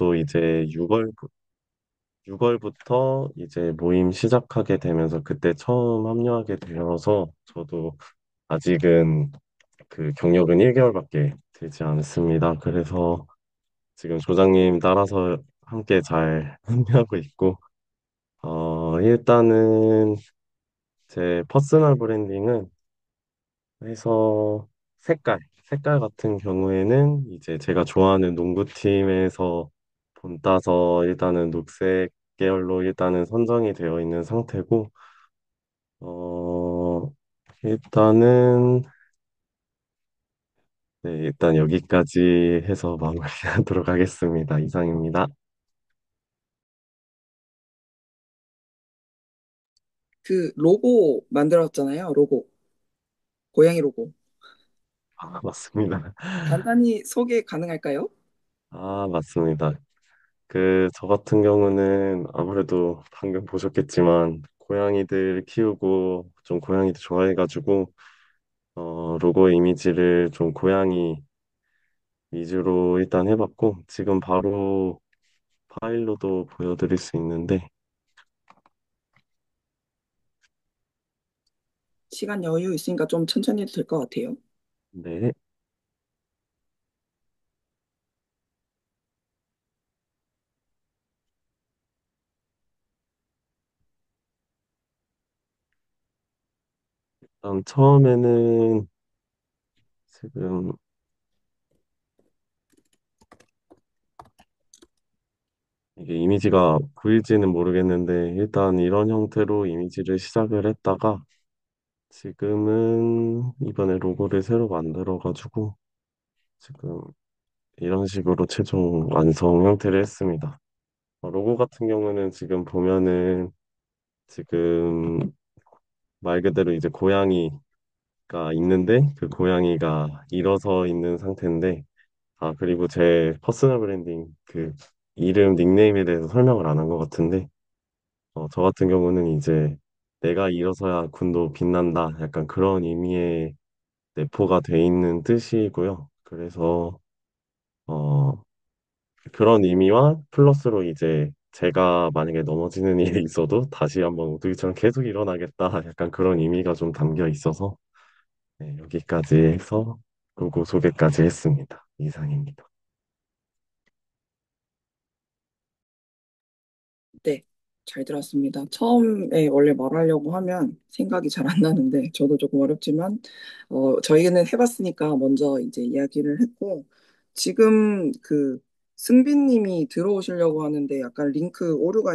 저도 이제 6월부터 이제 모임 시작하게 되면서 그때 처음 합류하게 되어서 저도 아직은 그 경력은 1개월밖에 되지 않습니다. 그래서 지금 조장님 따라서 함께 잘 합류하고 있고, 일단은 제 퍼스널 브랜딩은 해서 색깔 같은 경우에는 이제 제가 좋아하는 농구팀에서 본 따서 일단은 녹색 계열로 일단은 선정이 되어 있는 상태고, 어, 일단은, 네, 일단 여기까지 해서 마무리하도록 하겠습니다. 이상입니다. 그 로고 만들었잖아요. 로고. 고양이 로고. 아, 맞습니다. 간단히 소개 가능할까요? 아, 맞습니다. 저 같은 경우는 아무래도 방금 보셨겠지만, 고양이들 키우고 좀 고양이들 좋아해가지고, 로고 이미지를 좀 고양이 위주로 일단 해봤고, 지금 바로 파일로도 보여드릴 수 있는데, 시간 여유 있으니까 좀 천천히 해도 될 것 같아요. 네. 일단 처음에는 지금 이게 이미지가 보일지는 모르겠는데, 일단 이런 형태로 이미지를 시작을 했다가, 지금은 이번에 로고를 새로 만들어가지고, 지금 이런 식으로 최종 완성 형태를 했습니다. 로고 같은 경우는 지금 보면은 지금 말 그대로 이제 고양이가 있는데 그 고양이가 일어서 있는 상태인데, 그리고 제 퍼스널 브랜딩 그 이름 닉네임에 대해서 설명을 안 한 것 같은데, 저 같은 경우는 이제 내가 일어서야 군도 빛난다, 약간 그런 의미의 내포가 돼 있는 뜻이고요. 그래서 어, 그런 의미와 플러스로 이제 제가 만약에 넘어지는 일이 있어도 다시 한번 오뚜기처럼 계속 일어나겠다, 약간 그런 의미가 좀 담겨 있어서, 네, 여기까지 해서 로고 소개까지 했습니다. 이상입니다. 네, 잘 들었습니다. 처음에 원래 말하려고 하면 생각이 잘 안 나는데 저도 조금 어렵지만 저희는 해봤으니까 먼저 이제 이야기를 했고 지금 그 승빈님이 들어오시려고 하는데 약간 링크 오류가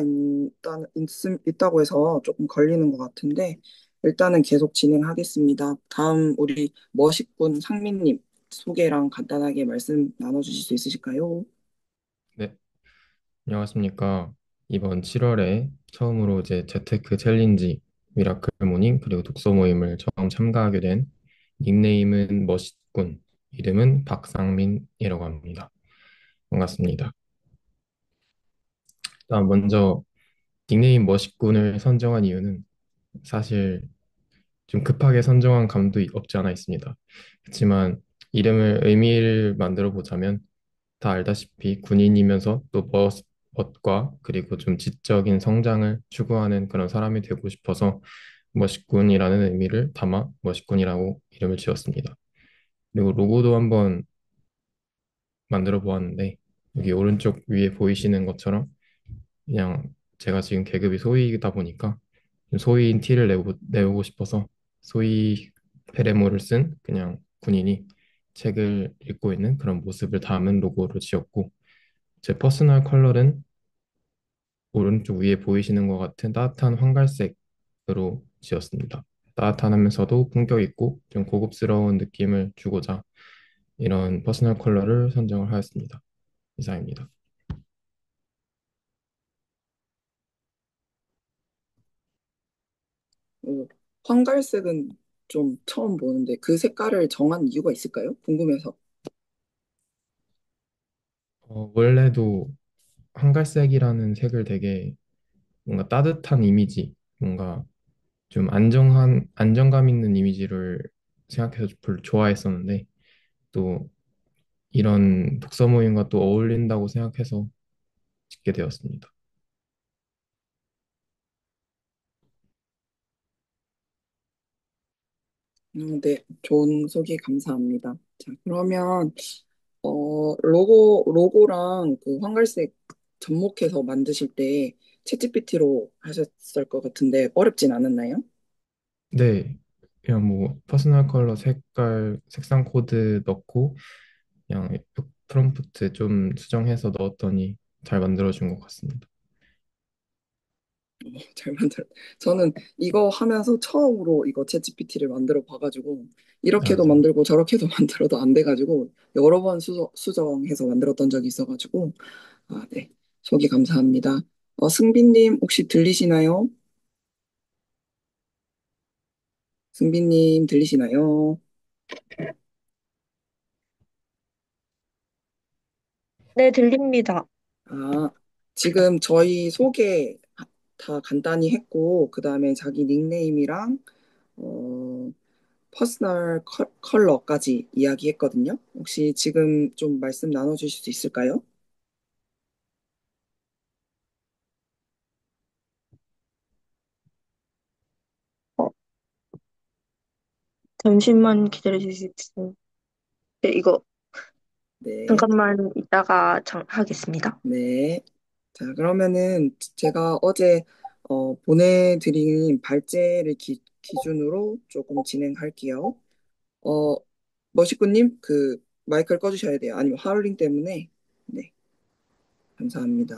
있다고 해서 조금 걸리는 것 같은데 일단은 계속 진행하겠습니다. 다음 우리 머시꾼 상민님 소개랑 간단하게 말씀 나눠주실 수 있으실까요? 네, 안녕하십니까. 이번 7월에 처음으로 이제 재테크 챌린지, 미라클 모닝, 그리고 독서 모임을 처음 참가하게 된 닉네임은 멋있군, 이름은 박상민이라고 합니다. 반갑습니다. 일단 먼저 닉네임 멋있군을 선정한 이유는 사실 좀 급하게 선정한 감도 없지 않아 있습니다. 그렇지만 이름을 의미를 만들어 보자면 다 알다시피 군인이면서 또 멋과 그리고 좀 지적인 성장을 추구하는 그런 사람이 되고 싶어서 멋있군이라는 의미를 담아 멋있군이라고 이름을 지었습니다. 그리고 로고도 한번 만들어 보았는데 여기 오른쪽 위에 보이시는 것처럼 그냥 제가 지금 계급이 소위이다 보니까 좀 소위인 티를 내고 싶어서 소위 페레모를 쓴 그냥 군인이 책을 읽고 있는 그런 모습을 담은 로고로 지었고 제 퍼스널 컬러는 오른쪽 위에 보이시는 것 같은 따뜻한 황갈색으로 지었습니다. 따뜻하면서도 품격 있고 좀 고급스러운 느낌을 주고자 이런 퍼스널 컬러를 선정을 하였습니다. 이상입니다. 어, 황갈색은 좀 처음 보는데 그 색깔을 정한 이유가 있을까요? 궁금해서. 원래도 황갈색이라는 색을 되게 뭔가 따뜻한 이미지, 뭔가 좀 안정감 있는 이미지를 생각해서 별로 좋아했었는데 또 이런 독서 모임과 또 어울린다고 생각해서 짓게 되었습니다. 네, 좋은 소개 감사합니다. 자, 그러면 로고랑 그 황갈색 접목해서 만드실 때 챗GPT로 하셨을 것 같은데 어렵진 않았나요? 네, 그냥 뭐 퍼스널 컬러 색깔 색상 코드 넣고 그냥 프롬프트 좀 수정해서 넣었더니 잘 만들어준 것 같습니다. 잘 만들어. 저는 이거 하면서 처음으로 이거 챗GPT를 만들어 봐가지고 아, 이렇게도 네. 만들고 저렇게도 만들어도 안 돼가지고 여러 번 수정해서 만들었던 적이 있어가지고 아, 네. 소개 감사합니다. 승빈님 혹시 들리시나요? 승빈님 들리시나요? 네, 들립니다. 아, 지금 저희 소개 다 간단히 했고, 그 다음에 자기 닉네임이랑, 어, 퍼스널 컬러까지 이야기했거든요. 혹시 지금 좀 말씀 나눠주실 수 있을까요? 어, 잠시만 기다려 주십시오. 네, 이거 네, 잠깐만 이따가 하겠습니다. 네. 자, 그러면은 제가 어제 보내드린 발제를 기준으로 조금 진행할게요. 어, 머시꾸님, 그 마이크를 꺼주셔야 돼요. 아니면 하울링 때문에. 네, 감사합니다.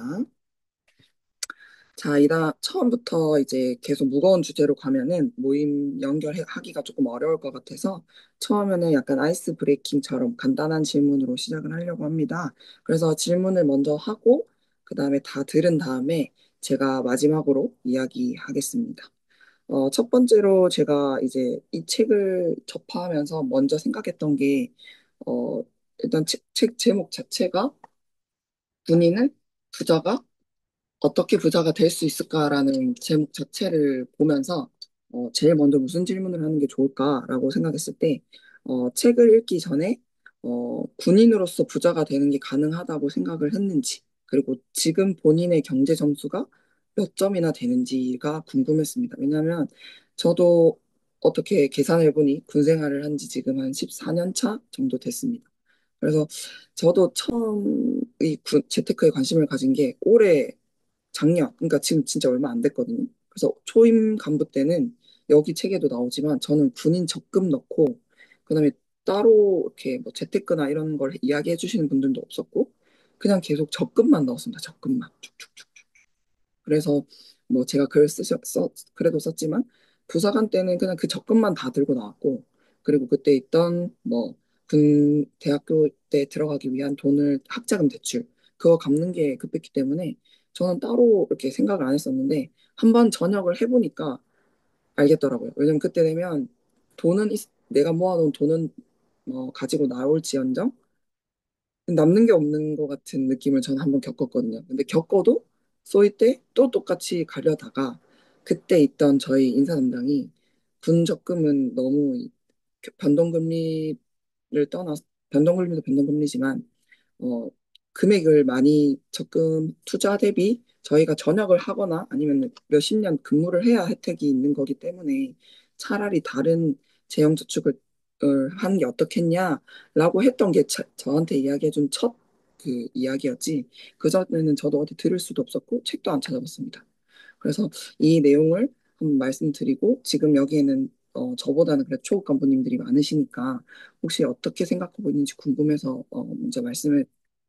자, 처음부터 이제 계속 무거운 주제로 가면은 모임 연결하기가 조금 어려울 것 같아서 처음에는 약간 아이스 브레이킹처럼 간단한 질문으로 시작을 하려고 합니다. 그래서 질문을 먼저 하고 그다음에 다 들은 다음에 제가 마지막으로 이야기하겠습니다. 첫 번째로 제가 이제 이 책을 접하면서 먼저 생각했던 게 일단 책 제목 자체가 군인은 부자가 어떻게 부자가 될 수 있을까라는 제목 자체를 보면서 제일 먼저 무슨 질문을 하는 게 좋을까라고 생각했을 때 책을 읽기 전에 군인으로서 부자가 되는 게 가능하다고 생각을 했는지 그리고 지금 본인의 경제 점수가 몇 점이나 되는지가 궁금했습니다. 왜냐하면 저도 어떻게 계산해 보니 군 생활을 한 지 지금 한 14년 차 정도 됐습니다. 그래서 저도 처음 이 재테크에 관심을 가진 게 올해 작년, 그러니까 지금 진짜 얼마 안 됐거든요. 그래서 초임 간부 때는 여기 책에도 나오지만 저는 군인 적금 넣고 그다음에 따로 이렇게 뭐 재테크나 이런 걸 이야기해 주시는 분들도 없었고 그냥 계속 적금만 넣었습니다. 적금만 쭉쭉쭉. 그래서 뭐 제가 그래도 썼지만 부사관 때는 그냥 그 적금만 다 들고 나왔고 그리고 그때 있던 뭐 군 대학교 때 들어가기 위한 돈을 학자금 대출 그거 갚는 게 급했기 때문에 저는 따로 이렇게 생각을 안 했었는데 한번 전역을 해보니까 알겠더라고요. 왜냐면 그때 되면 내가 모아놓은 돈은 가지고 나올지언정 남는 게 없는 것 같은 느낌을 저는 한번 겪었거든요. 근데 겪어도 쏘이 때 또 똑같이 가려다가 그때 있던 저희 인사 담당이 군 적금은 너무 변동금리를 떠나 변동금리도 변동금리지만 어, 금액을 많이 적금 투자 대비 저희가 전역을 하거나 아니면 몇십 년 근무를 해야 혜택이 있는 거기 때문에 차라리 다른 재형 저축을 하는 게 어떻겠냐라고 했던 게 저한테 이야기해준 첫 그 이야기였지. 그전에는 저도 어디 들을 수도 없었고 책도 안 찾아봤습니다. 그래서 이 내용을 한번 말씀드리고 지금 여기에는 저보다는 그래도 초급 간부님들이 많으시니까 혹시 어떻게 생각하고 있는지 궁금해서 먼저 말씀을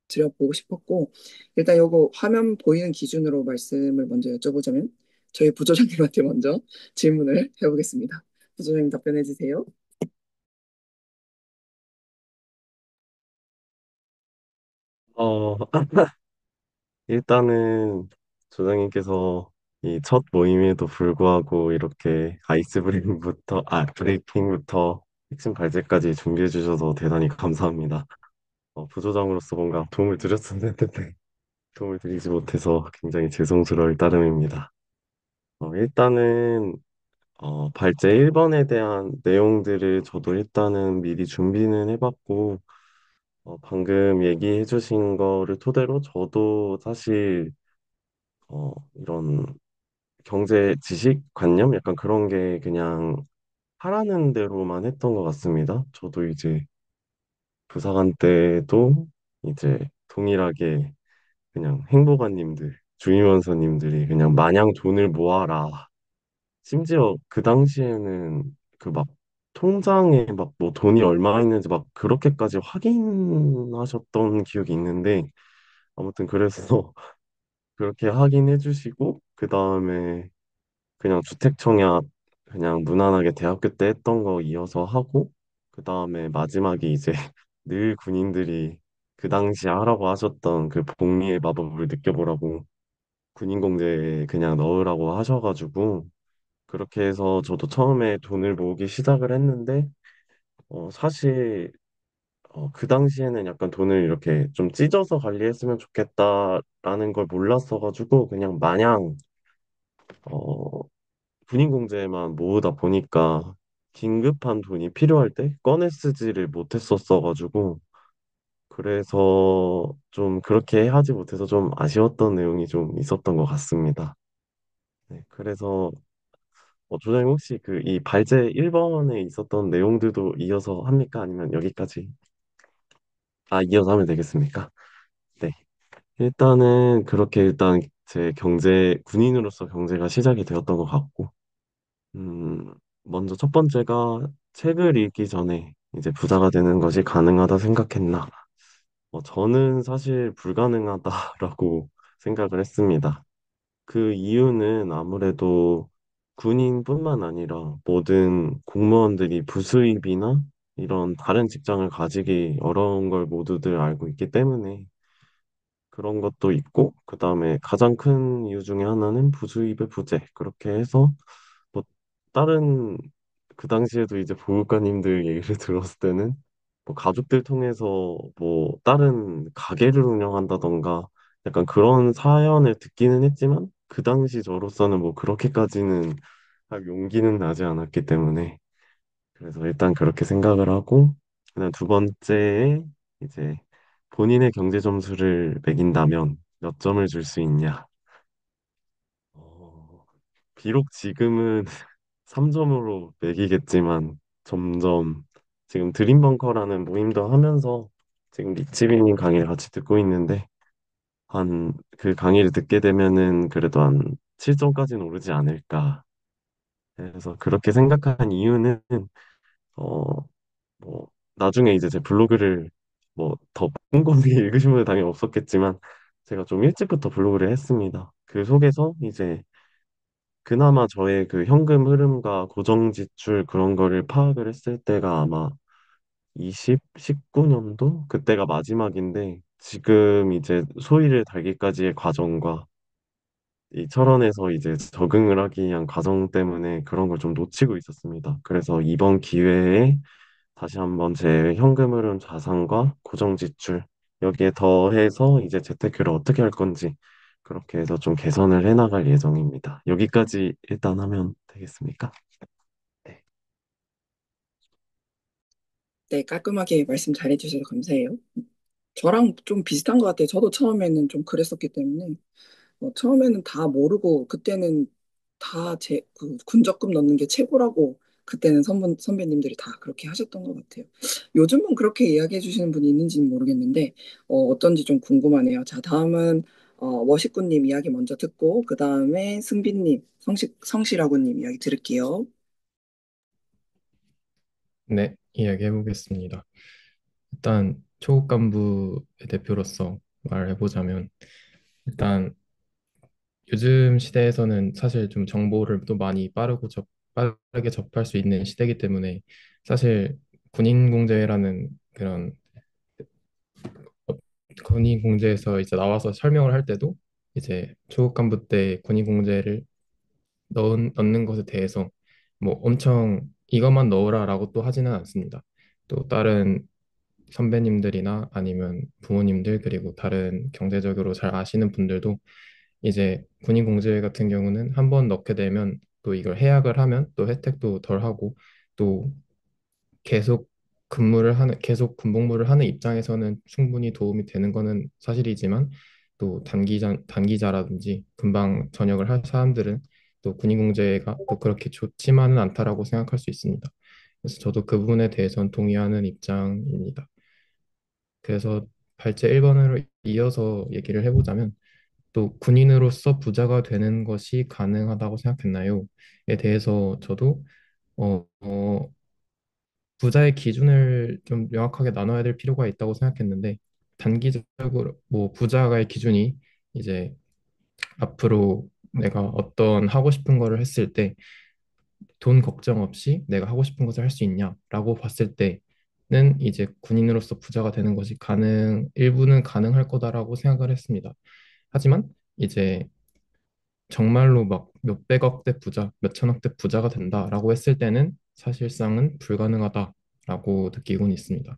드려보고 싶었고 일단 요거 화면 보이는 기준으로 말씀을 먼저 여쭤보자면 저희 부조장님한테 먼저 질문을 해보겠습니다. 부조장님 답변해 주세요. 어, 일단은 조장님께서 이 첫 모임에도 불구하고 이렇게 브레이킹부터 핵심 발제까지 준비해 주셔서 대단히 감사합니다. 부조장으로서 뭔가 도움을 드렸으면 했는데 도움을 드리지 못해서 굉장히 죄송스러울 따름입니다. 일단은 발제 1번에 대한 내용들을 저도 일단은 미리 준비는 해봤고 방금 얘기해 주신 거를 토대로 저도 사실 이런 경제 지식 관념 약간 그런 게 그냥 하라는 대로만 했던 것 같습니다. 저도 이제 부사관 때도 이제 동일하게 그냥 행보관님들, 주임원사님들이 그냥 마냥 돈을 모아라. 심지어 그 당시에는 그 막 통장에 막 뭐 돈이 얼마 있는지 막 그렇게까지 확인하셨던 기억이 있는데 아무튼 그래서 그렇게 확인해 주시고 그 다음에 그냥 주택청약 그냥 무난하게 대학교 때 했던 거 이어서 하고 그 다음에 마지막에 이제 늘 군인들이 그 당시에 하라고 하셨던 그 복리의 마법을 느껴보라고 군인공제에 그냥 넣으라고 하셔가지고 그렇게 해서 저도 처음에 돈을 모으기 시작을 했는데 사실 그 당시에는 약간 돈을 이렇게 좀 찢어서 관리했으면 좋겠다라는 걸 몰랐어가지고 그냥 마냥 어, 군인공제만 모으다 보니까 긴급한 돈이 필요할 때 꺼내 쓰지를 못했었어가지고 그래서 좀 그렇게 하지 못해서 좀 아쉬웠던 내용이 좀 있었던 것 같습니다. 네, 그래서 조장님 혹시 그 이 발제 1번에 있었던 내용들도 이어서 합니까? 아니면 여기까지? 이어서 하면 되겠습니까? 네. 일단은 그렇게 일단 제 군인으로서 경제가 시작이 되었던 것 같고, 음, 먼저 첫 번째가 책을 읽기 전에 이제 부자가 되는 것이 가능하다 생각했나? 저는 사실 불가능하다라고 생각을 했습니다. 그 이유는 아무래도 군인뿐만 아니라 모든 공무원들이 부수입이나 이런 다른 직장을 가지기 어려운 걸 모두들 알고 있기 때문에 그런 것도 있고, 그 다음에 가장 큰 이유 중에 하나는 부수입의 부재. 그렇게 해서 뭐 다른 그 당시에도 이제 보육관님들 얘기를 들었을 때는 뭐 가족들 통해서 뭐 다른 가게를 운영한다던가 약간 그런 사연을 듣기는 했지만 그 당시 저로서는 뭐 그렇게까지는 할 용기는 나지 않았기 때문에 그래서 일단 그렇게 생각을 하고 그다음 두 번째에 이제 본인의 경제 점수를 매긴다면 몇 점을 줄 수 있냐? 어, 비록 지금은 3점으로 매기겠지만 점점 지금 드림벙커라는 모임도 하면서 지금 리치비님 강의를 같이 듣고 있는데 한 그 강의를 듣게 되면은 그래도 한 7점까지는 오르지 않을까. 그래서 그렇게 생각한 이유는 어 뭐 나중에 이제 제 블로그를 뭐 더 꼼꼼히 읽으신 분은 당연히 없었겠지만 제가 좀 일찍부터 블로그를 했습니다. 그 속에서 이제 그나마 저의 그 현금 흐름과 고정 지출 그런 거를 파악을 했을 때가 아마 19년도 그때가 마지막인데 지금 이제 소위를 달기까지의 과정과 이 철원에서 이제 적응을 하기 위한 과정 때문에 그런 걸 좀 놓치고 있었습니다. 그래서 이번 기회에 다시 한번 제 현금 흐름 자산과 고정 지출 여기에 더해서 이제 재테크를 어떻게 할 건지 그렇게 해서 좀 개선을 해나갈 예정입니다. 여기까지 일단 하면 되겠습니까? 네. 네, 깔끔하게 말씀 잘해주셔서 감사해요. 저랑 좀 비슷한 것 같아요. 저도 처음에는 좀 그랬었기 때문에 처음에는 다 모르고 그때는 다 그 군적금 넣는 게 최고라고 그때는 선배님들이 다 그렇게 하셨던 것 같아요. 요즘은 그렇게 이야기해 주시는 분이 있는지는 모르겠는데 어떤지 좀 궁금하네요. 자, 다음은 워식구님 이야기 먼저 듣고 그 다음에 승빈님, 성실하구님 이야기 들을게요. 네, 이야기해 보겠습니다. 일단 초급 간부의 대표로서 말을 해보자면 일단 요즘 시대에서는 사실 좀 정보를 또 많이 빠르게 접할 수 있는 시대이기 때문에 사실 군인공제라는 그런 군인공제에서 이제 나와서 설명을 할 때도 이제 초급 간부 때 군인공제를 넣는 것에 대해서 뭐 엄청 이것만 넣으라라고 또 하지는 않습니다. 또 다른 선배님들이나 아니면 부모님들 그리고 다른 경제적으로 잘 아시는 분들도 이제 군인공제 같은 경우는 한 번 넣게 되면 또 이걸 해약을 하면 또 혜택도 덜 하고 또 계속 계속 군복무를 하는 입장에서는 충분히 도움이 되는 거는 사실이지만 또 단기자라든지 금방 전역을 할 사람들은 또 군인공제가 또 그렇게 좋지만은 않다라고 생각할 수 있습니다. 그래서 저도 그 부분에 대해서는 동의하는 입장입니다. 그래서 발제 1번으로 이어서 얘기를 해보자면 또 군인으로서 부자가 되는 것이 가능하다고 생각했나요? 에 대해서 저도 어, 어, 부자의 기준을 좀 명확하게 나눠야 될 필요가 있다고 생각했는데 단기적으로 뭐 부자의 기준이 이제 앞으로 내가 어떤 하고 싶은 거를 했을 때 돈 걱정 없이 내가 하고 싶은 것을 할 수 있냐라고 봤을 때는 이제 군인으로서 부자가 되는 것이 일부는 가능할 거다라고 생각을 했습니다. 하지만 이제 정말로 막 몇백억대 부자, 몇천억대 부자가 된다라고 했을 때는 사실상은 불가능하다라고 느끼곤 있습니다.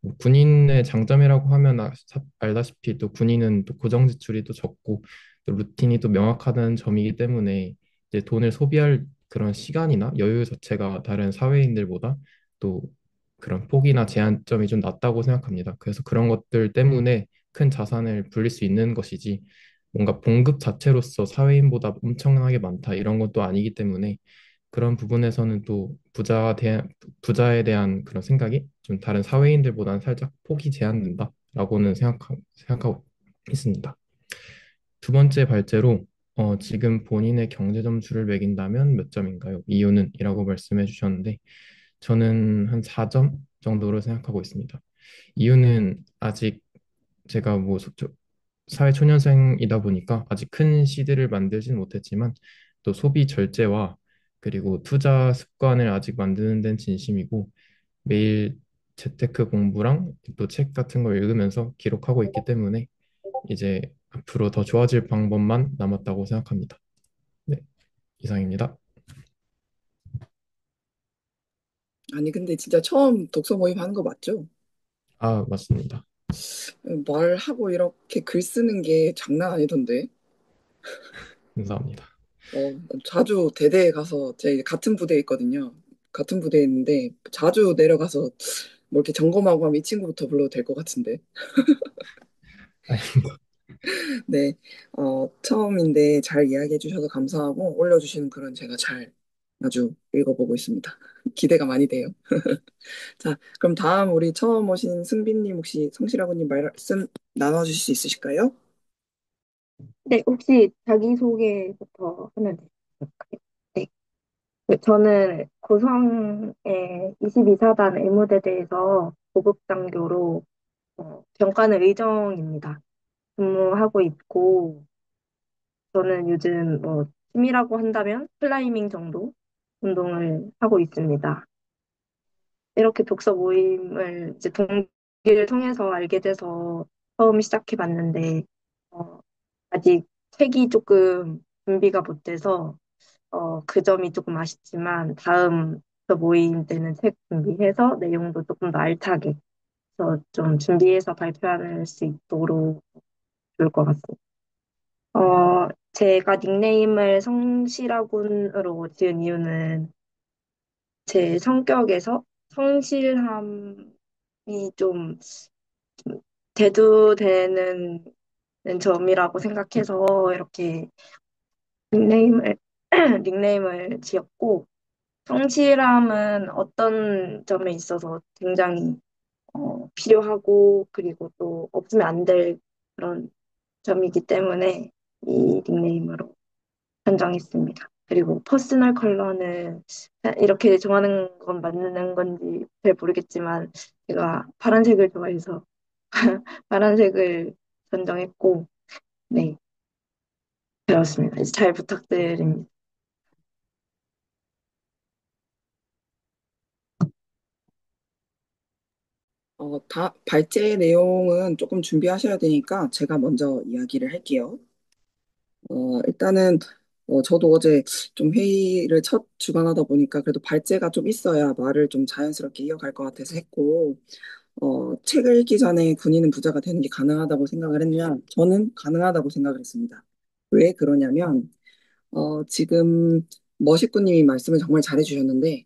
뭐 군인의 장점이라고 하면 알다시피 또 군인은 또 고정 지출이 또 적고 또 루틴이 또 명확하다는 점이기 때문에 이제 돈을 소비할 그런 시간이나 여유 자체가 다른 사회인들보다 또 그런 폭이나 제한점이 좀 낮다고 생각합니다. 그래서 그런 것들 때문에 큰 자산을 불릴 수 있는 것이지 뭔가 봉급 자체로서 사회인보다 엄청나게 많다 이런 것도 아니기 때문에 그런 부분에서는 또 부자에 대한 그런 생각이 좀 다른 사회인들보다는 살짝 폭이 제한된다라고는 생각하고 있습니다. 두 번째 발제로 지금 본인의 경제 점수를 매긴다면 몇 점인가요? 이유는? 이라고 말씀해 주셨는데 저는 한 4점 정도로 생각하고 있습니다. 이유는 아직 제가 뭐 사회초년생이다 보니까 아직 큰 시드를 만들진 못했지만 또 소비 절제와 그리고 투자 습관을 아직 만드는 데는 진심이고 매일 재테크 공부랑 또 책 같은 걸 읽으면서 기록하고 있기 때문에 이제 앞으로 더 좋아질 방법만 남았다고 생각합니다. 네, 이상입니다. 아니, 근데 진짜 처음 독서 모임 하는 거 맞죠? 아, 맞습니다. 말하고 이렇게 글 쓰는 게 장난 아니던데. 감사합니다. 자주 대대에 가서, 제 같은 부대에 있거든요. 같은 부대에 있는데, 자주 내려가서 뭐 이렇게 점검하고 하면 이 친구부터 불러도 될 것 같은데. 네, 처음인데 잘 이야기해 주셔서 감사하고, 올려주시는 글은 제가 잘 아주 읽어보고 있습니다. 기대가 많이 돼요. 자, 그럼 다음 우리 처음 오신 승빈님 혹시 성실하고님 말씀 나눠주실 수 있으실까요? 네, 혹시 자기소개부터 하면 될까요? 네. 저는 고성의 22사단 의무대대에서 고급장교로 병관의 의정입니다. 근무하고 있고, 저는 요즘 뭐 취미라고 한다면 클라이밍 정도 운동을 하고 있습니다. 이렇게 독서 모임을 이제 동기를 통해서 알게 돼서 처음 시작해 봤는데, 어, 아직 책이 조금 준비가 못 돼서, 그 점이 조금 아쉽지만, 다음 독서 모임 때는 책 준비해서 내용도 조금 더 알차게, 그래서 좀 준비해서 발표할 수 있도록 좋을 것 같습니다. 제가 닉네임을 성실아군으로 지은 이유는 제 성격에서 성실함이 좀 대두되는 점이라고 생각해서 이렇게 닉네임을, 닉네임을 지었고, 성실함은 어떤 점에 있어서 굉장히 필요하고, 그리고 또 없으면 안 될 그런 점이기 때문에 이 닉네임으로 선정했습니다. 그리고 퍼스널 컬러는 이렇게 정하는 건 맞는 건지 잘 모르겠지만 제가 파란색을 좋아해서 파란색을 선정했고 네, 그렇습니다. 이제 잘 부탁드립니다. 발제 내용은 조금 준비하셔야 되니까 제가 먼저 이야기를 할게요. 일단은, 저도 어제 좀 회의를 첫 주관하다 보니까 그래도 발제가 좀 있어야 말을 좀 자연스럽게 이어갈 것 같아서 했고, 책을 읽기 전에 군인은 부자가 되는 게 가능하다고 생각을 했냐? 저는 가능하다고 생각을 했습니다. 왜 그러냐면, 지금 머시꾸님이 말씀을 정말 잘해주셨는데,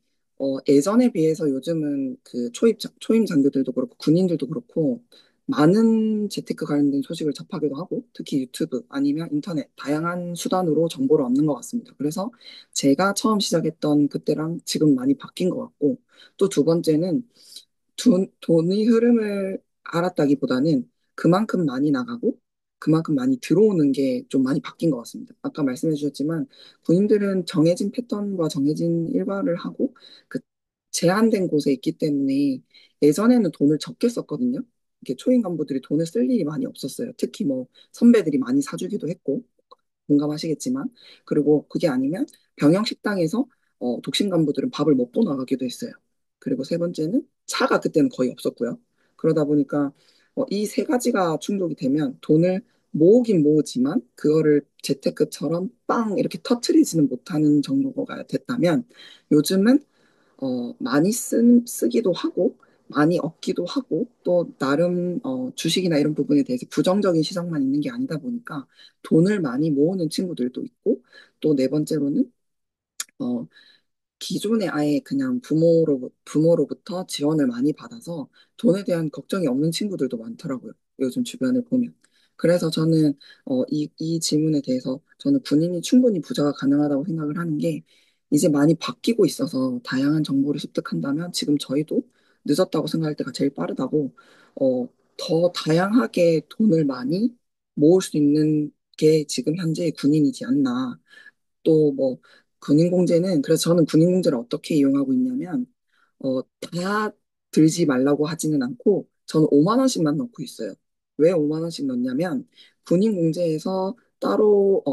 예전에 비해서 요즘은 그 초임 장교들도 그렇고 군인들도 그렇고 많은 재테크 관련된 소식을 접하기도 하고 특히 유튜브 아니면 인터넷 다양한 수단으로 정보를 얻는 것 같습니다. 그래서 제가 처음 시작했던 그때랑 지금 많이 바뀐 것 같고 또 두 번째는 돈의 흐름을 알았다기보다는 그만큼 많이 나가고 그만큼 많이 들어오는 게 좀 많이 바뀐 것 같습니다. 아까 말씀해 주셨지만 군인들은 정해진 패턴과 정해진 일과를 하고 그 제한된 곳에 있기 때문에 예전에는 돈을 적게 썼거든요. 이렇게 초임 간부들이 돈을 쓸 일이 많이 없었어요. 특히 뭐 선배들이 많이 사주기도 했고 공감하시겠지만 그리고 그게 아니면 병영 식당에서 독신 간부들은 밥을 먹고 나가기도 했어요. 그리고 세 번째는 차가 그때는 거의 없었고요. 그러다 보니까 이 세 가지가 충족이 되면 돈을 모으긴 모으지만 그거를 재테크처럼 빵 이렇게 터트리지는 못하는 정도가 됐다면 요즘은 많이 쓰기도 하고, 많이 얻기도 하고, 또 나름 주식이나 이런 부분에 대해서 부정적인 시선만 있는 게 아니다 보니까 돈을 많이 모으는 친구들도 있고, 또 네 번째로는 어, 기존에 아예 그냥 부모로부터 지원을 많이 받아서 돈에 대한 걱정이 없는 친구들도 많더라고요. 요즘 주변을 보면. 그래서 저는 이 질문에 대해서 저는 군인이 충분히 부자가 가능하다고 생각을 하는 게 이제 많이 바뀌고 있어서 다양한 정보를 습득한다면 지금 저희도 늦었다고 생각할 때가 제일 빠르다고 더 다양하게 돈을 많이 모을 수 있는 게 지금 현재의 군인이지 않나. 또 뭐 군인공제는 그래서 저는 군인공제를 어떻게 이용하고 있냐면 다 들지 말라고 하지는 않고 저는 5만 원씩만 넣고 있어요. 왜 5만 원씩 넣냐면 군인공제에서 따로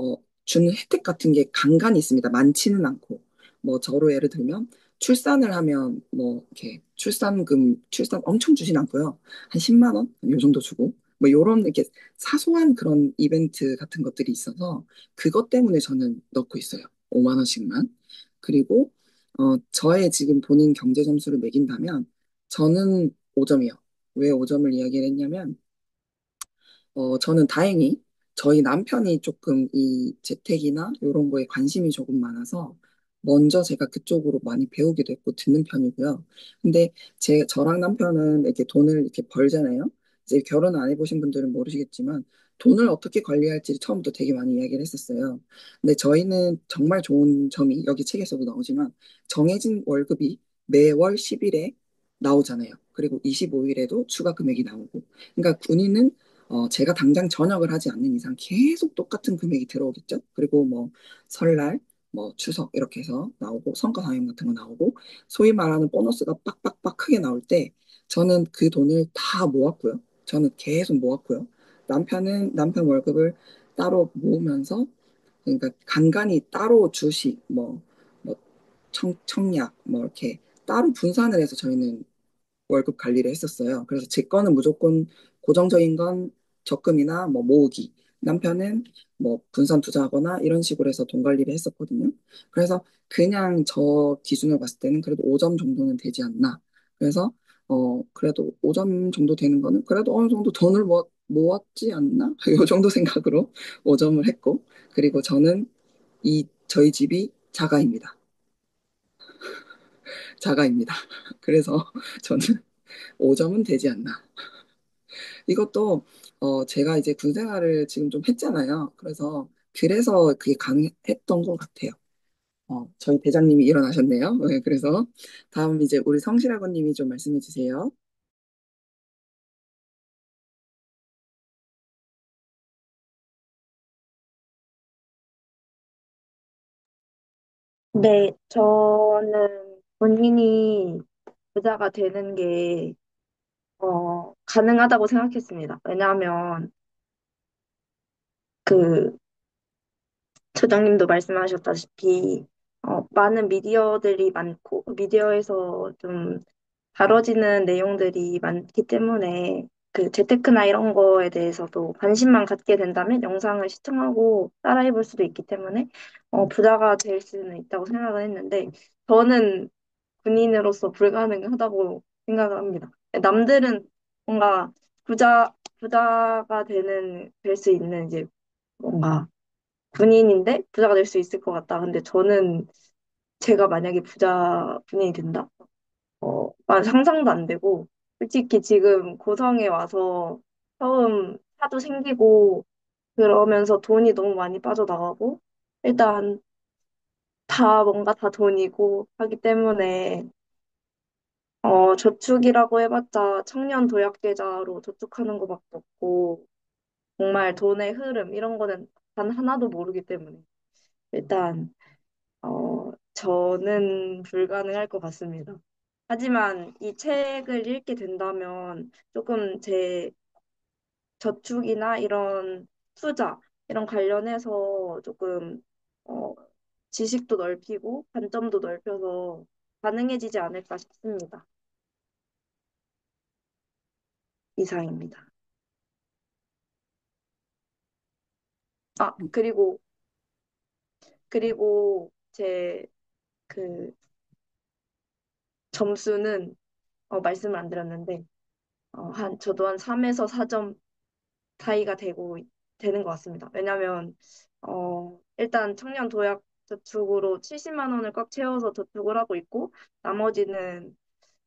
주는 혜택 같은 게 간간이 있습니다. 많지는 않고 뭐 저로 예를 들면 출산을 하면 뭐 이렇게 출산 엄청 주진 않고요. 한 10만 원? 요 정도 주고 뭐 요런 이렇게 사소한 그런 이벤트 같은 것들이 있어서 그것 때문에 저는 넣고 있어요. 5만 원씩만. 그리고 저의 지금 본인 경제 점수를 매긴다면 저는 5점이요. 왜 5점을 이야기를 했냐면 저는 다행히 저희 남편이 조금 이 재택이나 이런 거에 관심이 조금 많아서 먼저 제가 그쪽으로 많이 배우기도 했고 듣는 편이고요. 근데 저랑 남편은 이렇게 돈을 이렇게 벌잖아요. 이제 결혼 안 해보신 분들은 모르시겠지만 돈을 어떻게 관리할지 처음부터 되게 많이 이야기를 했었어요. 근데 저희는 정말 좋은 점이 여기 책에서도 나오지만 정해진 월급이 매월 10일에 나오잖아요. 그리고 25일에도 추가 금액이 나오고. 그러니까 군인은 제가 당장 전역을 하지 않는 이상 계속 똑같은 금액이 들어오겠죠. 그리고 뭐 설날, 뭐 추석 이렇게 해서 나오고 성과상여 같은 거 나오고 소위 말하는 보너스가 빡빡빡 크게 나올 때 저는 그 돈을 다 모았고요. 저는 계속 모았고요. 남편 월급을 따로 모으면서 그러니까 간간히 따로 주식 뭐 청약 뭐 이렇게 따로 분산을 해서 저희는 월급 관리를 했었어요. 그래서 제 거는 무조건 고정적인 건 적금이나 뭐 모으기. 남편은 뭐 분산 투자하거나 이런 식으로 해서 돈 관리를 했었거든요. 그래서 그냥 저 기준으로 봤을 때는 그래도 5점 정도는 되지 않나. 그래서 그래도 5점 정도 되는 거는 그래도 어느 정도 돈을 모았지 않나? 이 정도 생각으로 5점을 했고 그리고 저는 저희 집이 자가입니다. 자가입니다. 그래서 저는 5점은 되지 않나. 이것도 제가 이제 군 생활을 지금 좀 했잖아요. 그래서 그게 가능했던 것 같아요. 저희 대장님이 일어나셨네요. 네, 그래서 다음 이제 우리 성실학원님이 좀 말씀해 주세요. 네, 저는 본인이 부자가 되는 게, 가능하다고 생각했습니다. 왜냐하면, 그, 소장님도 말씀하셨다시피, 많은 미디어들이 많고, 미디어에서 좀 다뤄지는 내용들이 많기 때문에, 그 재테크나 이런 거에 대해서도 관심만 갖게 된다면 영상을 시청하고 따라해 볼 수도 있기 때문에, 부자가 될 수는 있다고 생각을 했는데, 저는 군인으로서 불가능하다고 생각을 합니다. 남들은 뭔가 부자가 될 수 있는 이제 뭔가 군인인데 부자가 될 수 있을 것 같다. 근데 저는 제가 만약에 부자분이 된다? 상상도 안 되고, 솔직히 지금 고성에 와서 처음 차도 생기고, 그러면서 돈이 너무 많이 빠져나가고, 일단 다 뭔가 다 돈이고 하기 때문에, 저축이라고 해봤자 청년 도약 계좌로 저축하는 것밖에 없고, 정말 돈의 흐름, 이런 거는 단 하나도 모르기 때문에, 일단, 저는 불가능할 것 같습니다. 하지만 이 책을 읽게 된다면 조금 제 저축이나 이런 투자, 이런 관련해서 조금, 어, 지식도 넓히고 관점도 넓혀서 가능해지지 않을까 싶습니다. 이상입니다. 아, 그리고 제 그 점수는, 말씀을 안 드렸는데, 저도 한 3에서 4점 사이가 되는 것 같습니다. 왜냐면, 일단 청년 도약 저축으로 70만 원을 꽉 채워서 저축을 하고 있고, 나머지는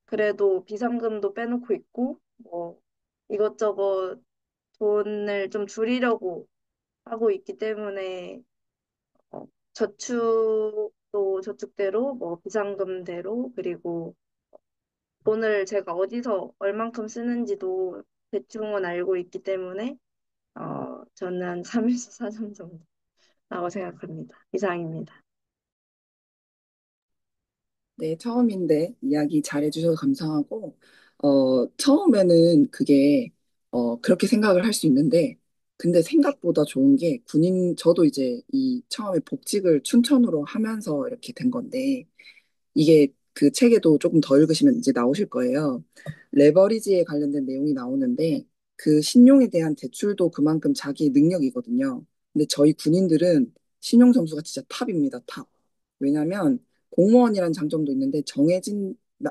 그래도 비상금도 빼놓고 있고, 뭐, 이것저것 돈을 좀 줄이려고 하고 있기 때문에, 저축도 저축대로, 뭐, 비상금대로, 그리고 돈을 제가 어디서 얼만큼 쓰는지도 대충은 알고 있기 때문에, 저는 3에서 4점 정도라고 생각합니다. 이상입니다. 네, 처음인데 이야기 잘해주셔서 감사하고, 처음에는 그게, 그렇게 생각을 할 수 있는데, 근데 생각보다 좋은 게 저도 이제 이 처음에 복직을 춘천으로 하면서 이렇게 된 건데, 이게 그 책에도 조금 더 읽으시면 이제 나오실 거예요. 레버리지에 관련된 내용이 나오는데 그 신용에 대한 대출도 그만큼 자기 능력이거든요. 근데 저희 군인들은 신용 점수가 진짜 탑입니다. 탑. 왜냐하면 공무원이라는 장점도 있는데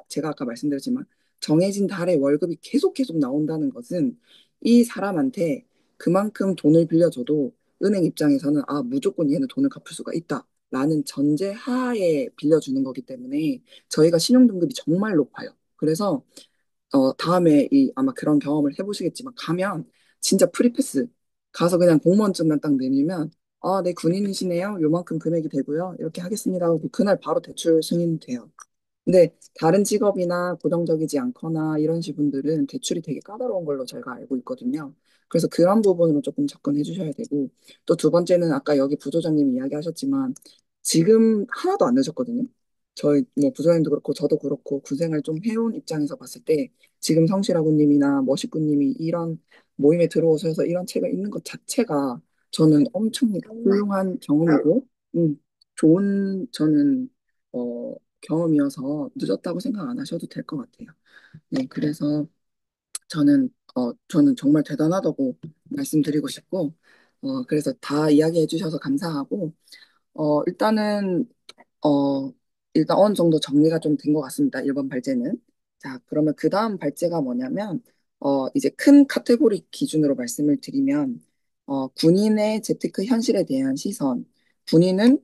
제가 아까 말씀드렸지만 정해진 달에 월급이 계속 나온다는 것은 이 사람한테 그만큼 돈을 빌려줘도 은행 입장에서는 아, 무조건 얘는 돈을 갚을 수가 있다. 라는 전제 하에 빌려주는 거기 때문에 저희가 신용 등급이 정말 높아요. 그래서 다음에 아마 그런 경험을 해보시겠지만 가면 진짜 프리패스 가서 그냥 공무원증만 딱 내밀면 아, 네, 군인이시네요. 요만큼 금액이 되고요. 이렇게 하겠습니다 하고 그날 바로 대출 승인돼요. 근데 다른 직업이나 고정적이지 않거나 이런 식분들은 대출이 되게 까다로운 걸로 저희가 알고 있거든요. 그래서 그런 부분으로 조금 접근해 주셔야 되고 또 두 번째는 아까 여기 부소장님이 이야기하셨지만 지금 하나도 안 늦었거든요. 저희 뭐 부소장님도 그렇고 저도 그렇고 군생활 좀 해온 입장에서 봤을 때 지금 성실아구님이나 머시구님이 이런 모임에 들어오셔서 이런 책을 읽는 것 자체가 저는 엄청 훌륭한 경험이고 좋은 저는 어, 경험이어서 늦었다고 생각 안 하셔도 될 것 같아요. 네, 그래서 저는 정말 대단하다고 말씀드리고 싶고, 그래서 다 이야기해 주셔서 감사하고, 일단은 어, 일단 어느 정도 정리가 좀 된 것 같습니다. 1번 발제는. 자, 그러면 그 다음 발제가 뭐냐면, 이제 큰 카테고리 기준으로 말씀을 드리면, 군인의 재테크 현실에 대한 시선, 군인은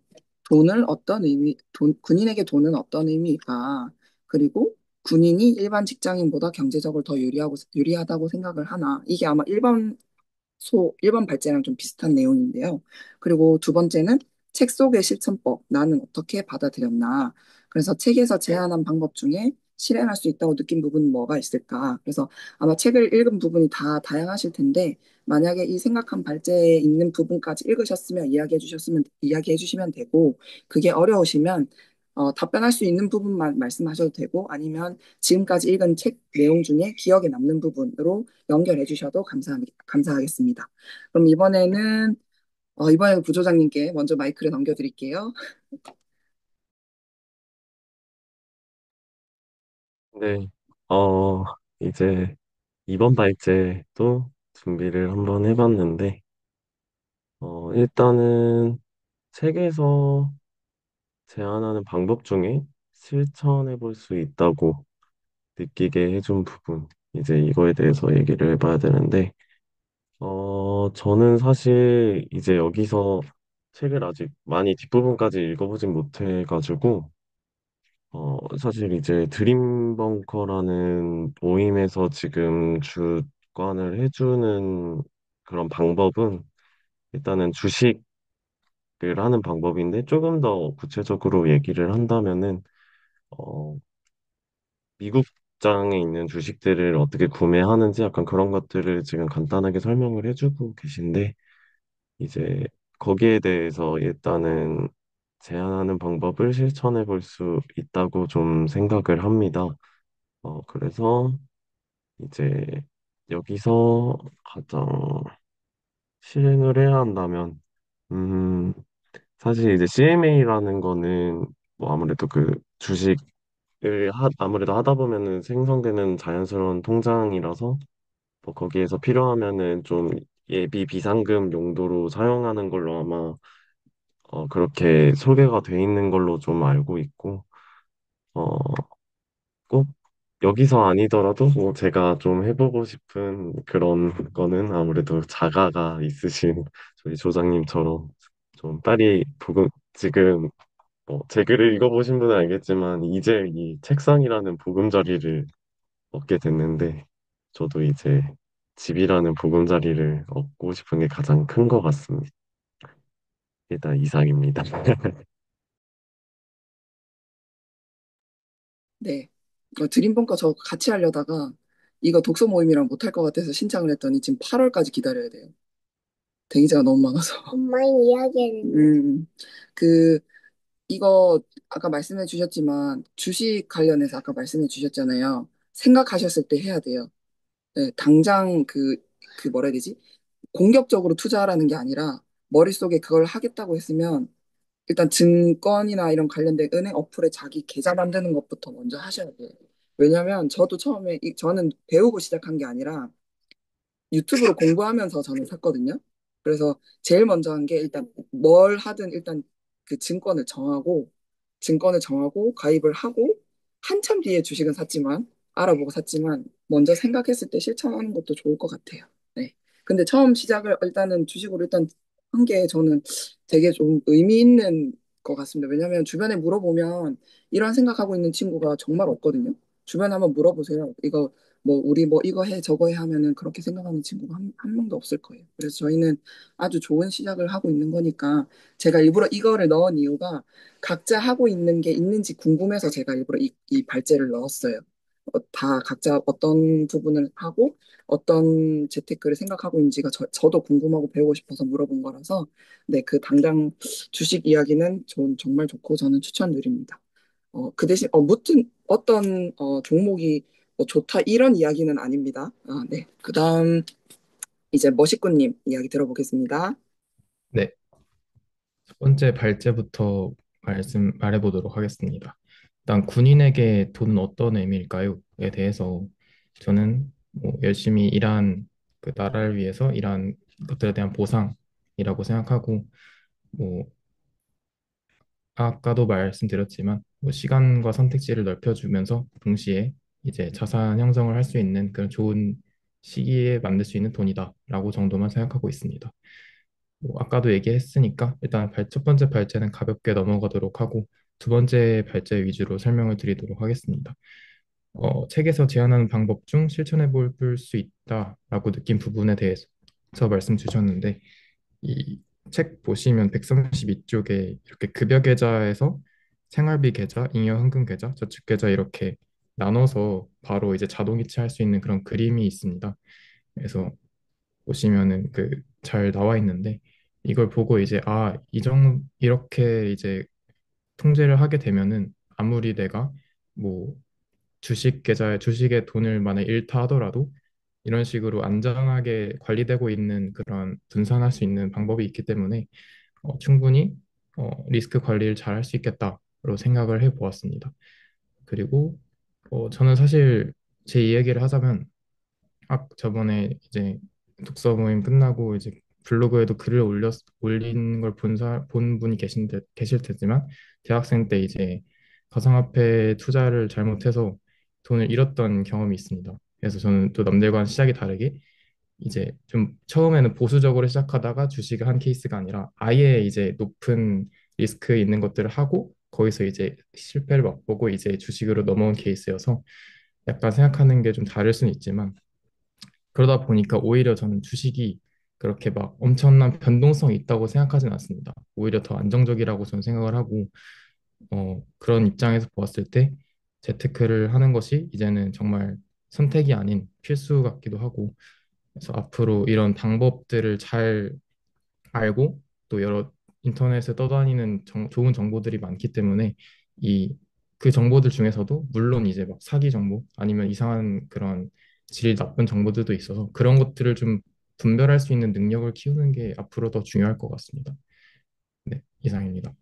군인에게 돈은 어떤 의미일까? 그리고 군인이 일반 직장인보다 경제적으로 더 유리하다고 생각을 하나? 이게 아마 1번 발제랑 좀 비슷한 내용인데요. 그리고 두 번째는 책 속의 실천법, 나는 어떻게 받아들였나. 그래서 책에서 제안한 방법 중에 실행할 수 있다고 느낀 부분은 뭐가 있을까. 그래서 아마 책을 읽은 부분이 다 다양하실 텐데, 만약에 이 생각한 발제에 있는 부분까지 읽으셨으면 이야기해 주시면 되고, 그게 어려우시면 답변할 수 있는 부분만 말씀하셔도 되고, 아니면 지금까지 읽은 책 내용 중에 기억에 남는 부분으로 연결해 주셔도 감사하겠습니다. 그럼 이번에 부조장님께 먼저 마이크를 넘겨드릴게요. 네, 어, 이제 이번 발제도 준비를 한번 해봤는데, 일단은 책에서 제안하는 방법 중에 실천해 볼 수 있다고 느끼게 해준 부분, 이제 이거에 대해서 얘기를 해봐야 되는데, 저는 사실 이제 여기서 책을 아직 많이 뒷부분까지 읽어보진 못해가지고, 사실 이제 드림벙커라는 모임에서 지금 주관을 해주는 그런 방법은 일단은 주식을 하는 방법인데 조금 더 구체적으로 얘기를 한다면은 어, 미국장에 있는 주식들을 어떻게 구매하는지 약간 그런 것들을 지금 간단하게 설명을 해주고 계신데 이제 거기에 대해서 일단은 제안하는 방법을 실천해 볼 수 있다고 좀 생각을 합니다. 그래서 이제 여기서 가장 실행을 해야 한다면, 음, 사실 이제 CMA라는 거는 뭐 아무래도 그 아무래도 하다 보면은 생성되는 자연스러운 통장이라서 뭐 거기에서 필요하면은 좀 예비 비상금 용도로 사용하는 걸로 아마 그렇게 소개가 돼 있는 걸로 좀 알고 있고, 어, 꼭 여기서 아니더라도 뭐 제가 좀 해보고 싶은 그런 거는 아무래도 자가가 있으신 저희 조장님처럼 좀 빨리 지금 제 글을 읽어보신 분은 알겠지만 이제 이 책상이라는 보금자리를 얻게 됐는데 저도 이제 집이라는 보금자리를 얻고 싶은 게 가장 큰 것 같습니다. 일단 이상입니다. 네. 드림벙커 저 같이 하려다가 이거 독서 모임이랑 못할 것 같아서 신청을 했더니 지금 8월까지 기다려야 돼요. 대기자가 너무 많아서. 엄마의 이야기는 그 이거 아까 말씀해 주셨지만 주식 관련해서 아까 말씀해 주셨잖아요. 생각하셨을 때 해야 돼요. 네, 당장 그 뭐라 해야 되지? 공격적으로 투자하라는 게 아니라 머릿속에 그걸 하겠다고 했으면 일단 증권이나 이런 관련된 은행 어플에 자기 계좌 만드는 것부터 먼저 하셔야 돼요. 왜냐면 저도 처음에 저는 배우고 시작한 게 아니라 유튜브로 공부하면서 저는 샀거든요. 그래서 제일 먼저 한 게 일단 뭘 하든 일단 그 증권을 정하고 가입을 하고 한참 뒤에 주식은 샀지만 알아보고 샀지만 먼저 생각했을 때 실천하는 것도 좋을 것 같아요. 네. 근데 처음 시작을 일단은 주식으로 일단 한 게 저는 되게 좀 의미 있는 것 같습니다. 왜냐하면 주변에 물어보면 이런 생각하고 있는 친구가 정말 없거든요. 주변에 한번 물어보세요. 이거 뭐 우리 뭐 이거 해 저거 해 하면은 그렇게 생각하는 친구가 한 명도 없을 거예요. 그래서 저희는 아주 좋은 시작을 하고 있는 거니까 제가 일부러 이거를 넣은 이유가 각자 하고 있는 게 있는지 궁금해서 제가 일부러 이 발제를 넣었어요. 다 각자 어떤 부분을 하고 어떤 재테크를 생각하고 있는지가 저도 궁금하고 배우고 싶어서 물어본 거라서 네, 그 당장 주식 이야기는 정말 좋고 저는 추천드립니다. 그 대신 무튼 어떤 종목이 뭐 좋다 이런 이야기는 아닙니다. 아, 네. 그다음 이제 머시꾸님 이야기 들어보겠습니다. 네, 첫 번째 발제부터 말해 보도록 하겠습니다. 일단 군인에게 돈은 어떤 의미일까요?에 대해서 저는 뭐 열심히 일한 그 나라를 위해서 일한 것들에 대한 보상이라고 생각하고 뭐 아까도 말씀드렸지만 뭐 시간과 선택지를 넓혀주면서 동시에 이제 자산 형성을 할 수 있는 그런 좋은 시기에 만들 수 있는 돈이다라고 정도만 생각하고 있습니다. 뭐 아까도 얘기했으니까 일단 첫 번째 발제는 가볍게 넘어가도록 하고 두 번째 발제 위주로 설명을 드리도록 하겠습니다. 책에서 제안하는 방법 중 실천해 볼 수 있다라고 느낀 부분에 대해서 말씀 주셨는데 이 책 보시면 132쪽에 이렇게 급여 계좌에서 생활비 계좌, 잉여 현금 계좌, 저축 계좌 이렇게 나눠서 바로 이제 자동 이체할 수 있는 그런 그림이 있습니다. 그래서 보시면은 그 잘 나와 있는데 이걸 보고 이제 이렇게 이제 통제를 하게 되면은 아무리 내가 뭐 주식에 돈을 만약 잃다 하더라도 이런 식으로 안전하게 관리되고 있는 그런 분산할 수 있는 방법이 있기 때문에 충분히 리스크 관리를 잘 할 수 있겠다로 생각을 해 보았습니다. 그리고 저는 사실 제 이야기를 하자면 저번에 이제 독서 모임 끝나고 이제 블로그에도 글을 올린 걸 본 분이 계실 테지만 대학생 때 이제 가상화폐 투자를 잘못해서 돈을 잃었던 경험이 있습니다. 그래서 저는 또 남들과는 시작이 다르게 이제 좀 처음에는 보수적으로 시작하다가 주식을 한 케이스가 아니라 아예 이제 높은 리스크 있는 것들을 하고 거기서 이제 실패를 맛보고 이제 주식으로 넘어온 케이스여서 약간 생각하는 게 좀 다를 수는 있지만 그러다 보니까 오히려 저는 주식이 그렇게 막 엄청난 변동성이 있다고 생각하진 않습니다. 오히려 더 안정적이라고 저는 생각을 하고 그런 입장에서 보았을 때 재테크를 하는 것이 이제는 정말 선택이 아닌 필수 같기도 하고 그래서 앞으로 이런 방법들을 잘 알고 또 여러 인터넷에 떠다니는 좋은 정보들이 많기 때문에 이 그 정보들 중에서도 물론 이제 막 사기 정보 아니면 이상한 그런 질이 나쁜 정보들도 있어서 그런 것들을 좀 분별할 수 있는 능력을 키우는 게 앞으로 더 중요할 것 같습니다. 네, 이상입니다.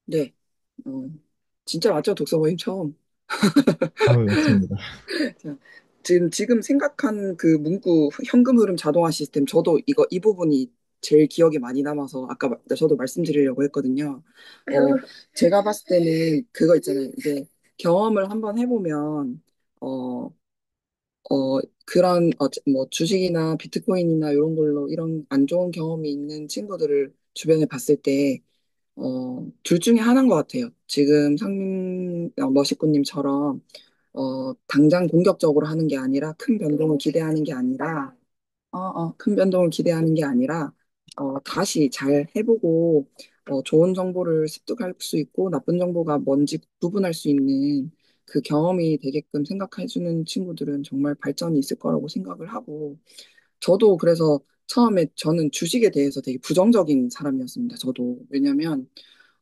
네, 어, 진짜 맞죠? 독서 모임 처음. 맞습니다. 자, 지금 생각한 그 문구 현금 흐름 자동화 시스템 저도 이 부분이 제일 기억에 많이 남아서 아까 저도 말씀드리려고 했거든요. 제가 봤을 때는 그거 있잖아요. 이제 경험을 한번 해보면 어, 그런 뭐 주식이나 비트코인이나 이런 걸로 이런 안 좋은 경험이 있는 친구들을 주변에 봤을 때 둘 중에 하나인 것 같아요. 지금 머시꾸님처럼 당장 공격적으로 하는 게 아니라 큰 변동을 기대하는 게 아니라 큰 변동을 기대하는 게 아니라 다시 잘 해보고 좋은 정보를 습득할 수 있고 나쁜 정보가 뭔지 구분할 수 있는 그 경험이 되게끔 생각해주는 친구들은 정말 발전이 있을 거라고 생각을 하고 저도 그래서 처음에 저는 주식에 대해서 되게 부정적인 사람이었습니다. 저도. 왜냐면,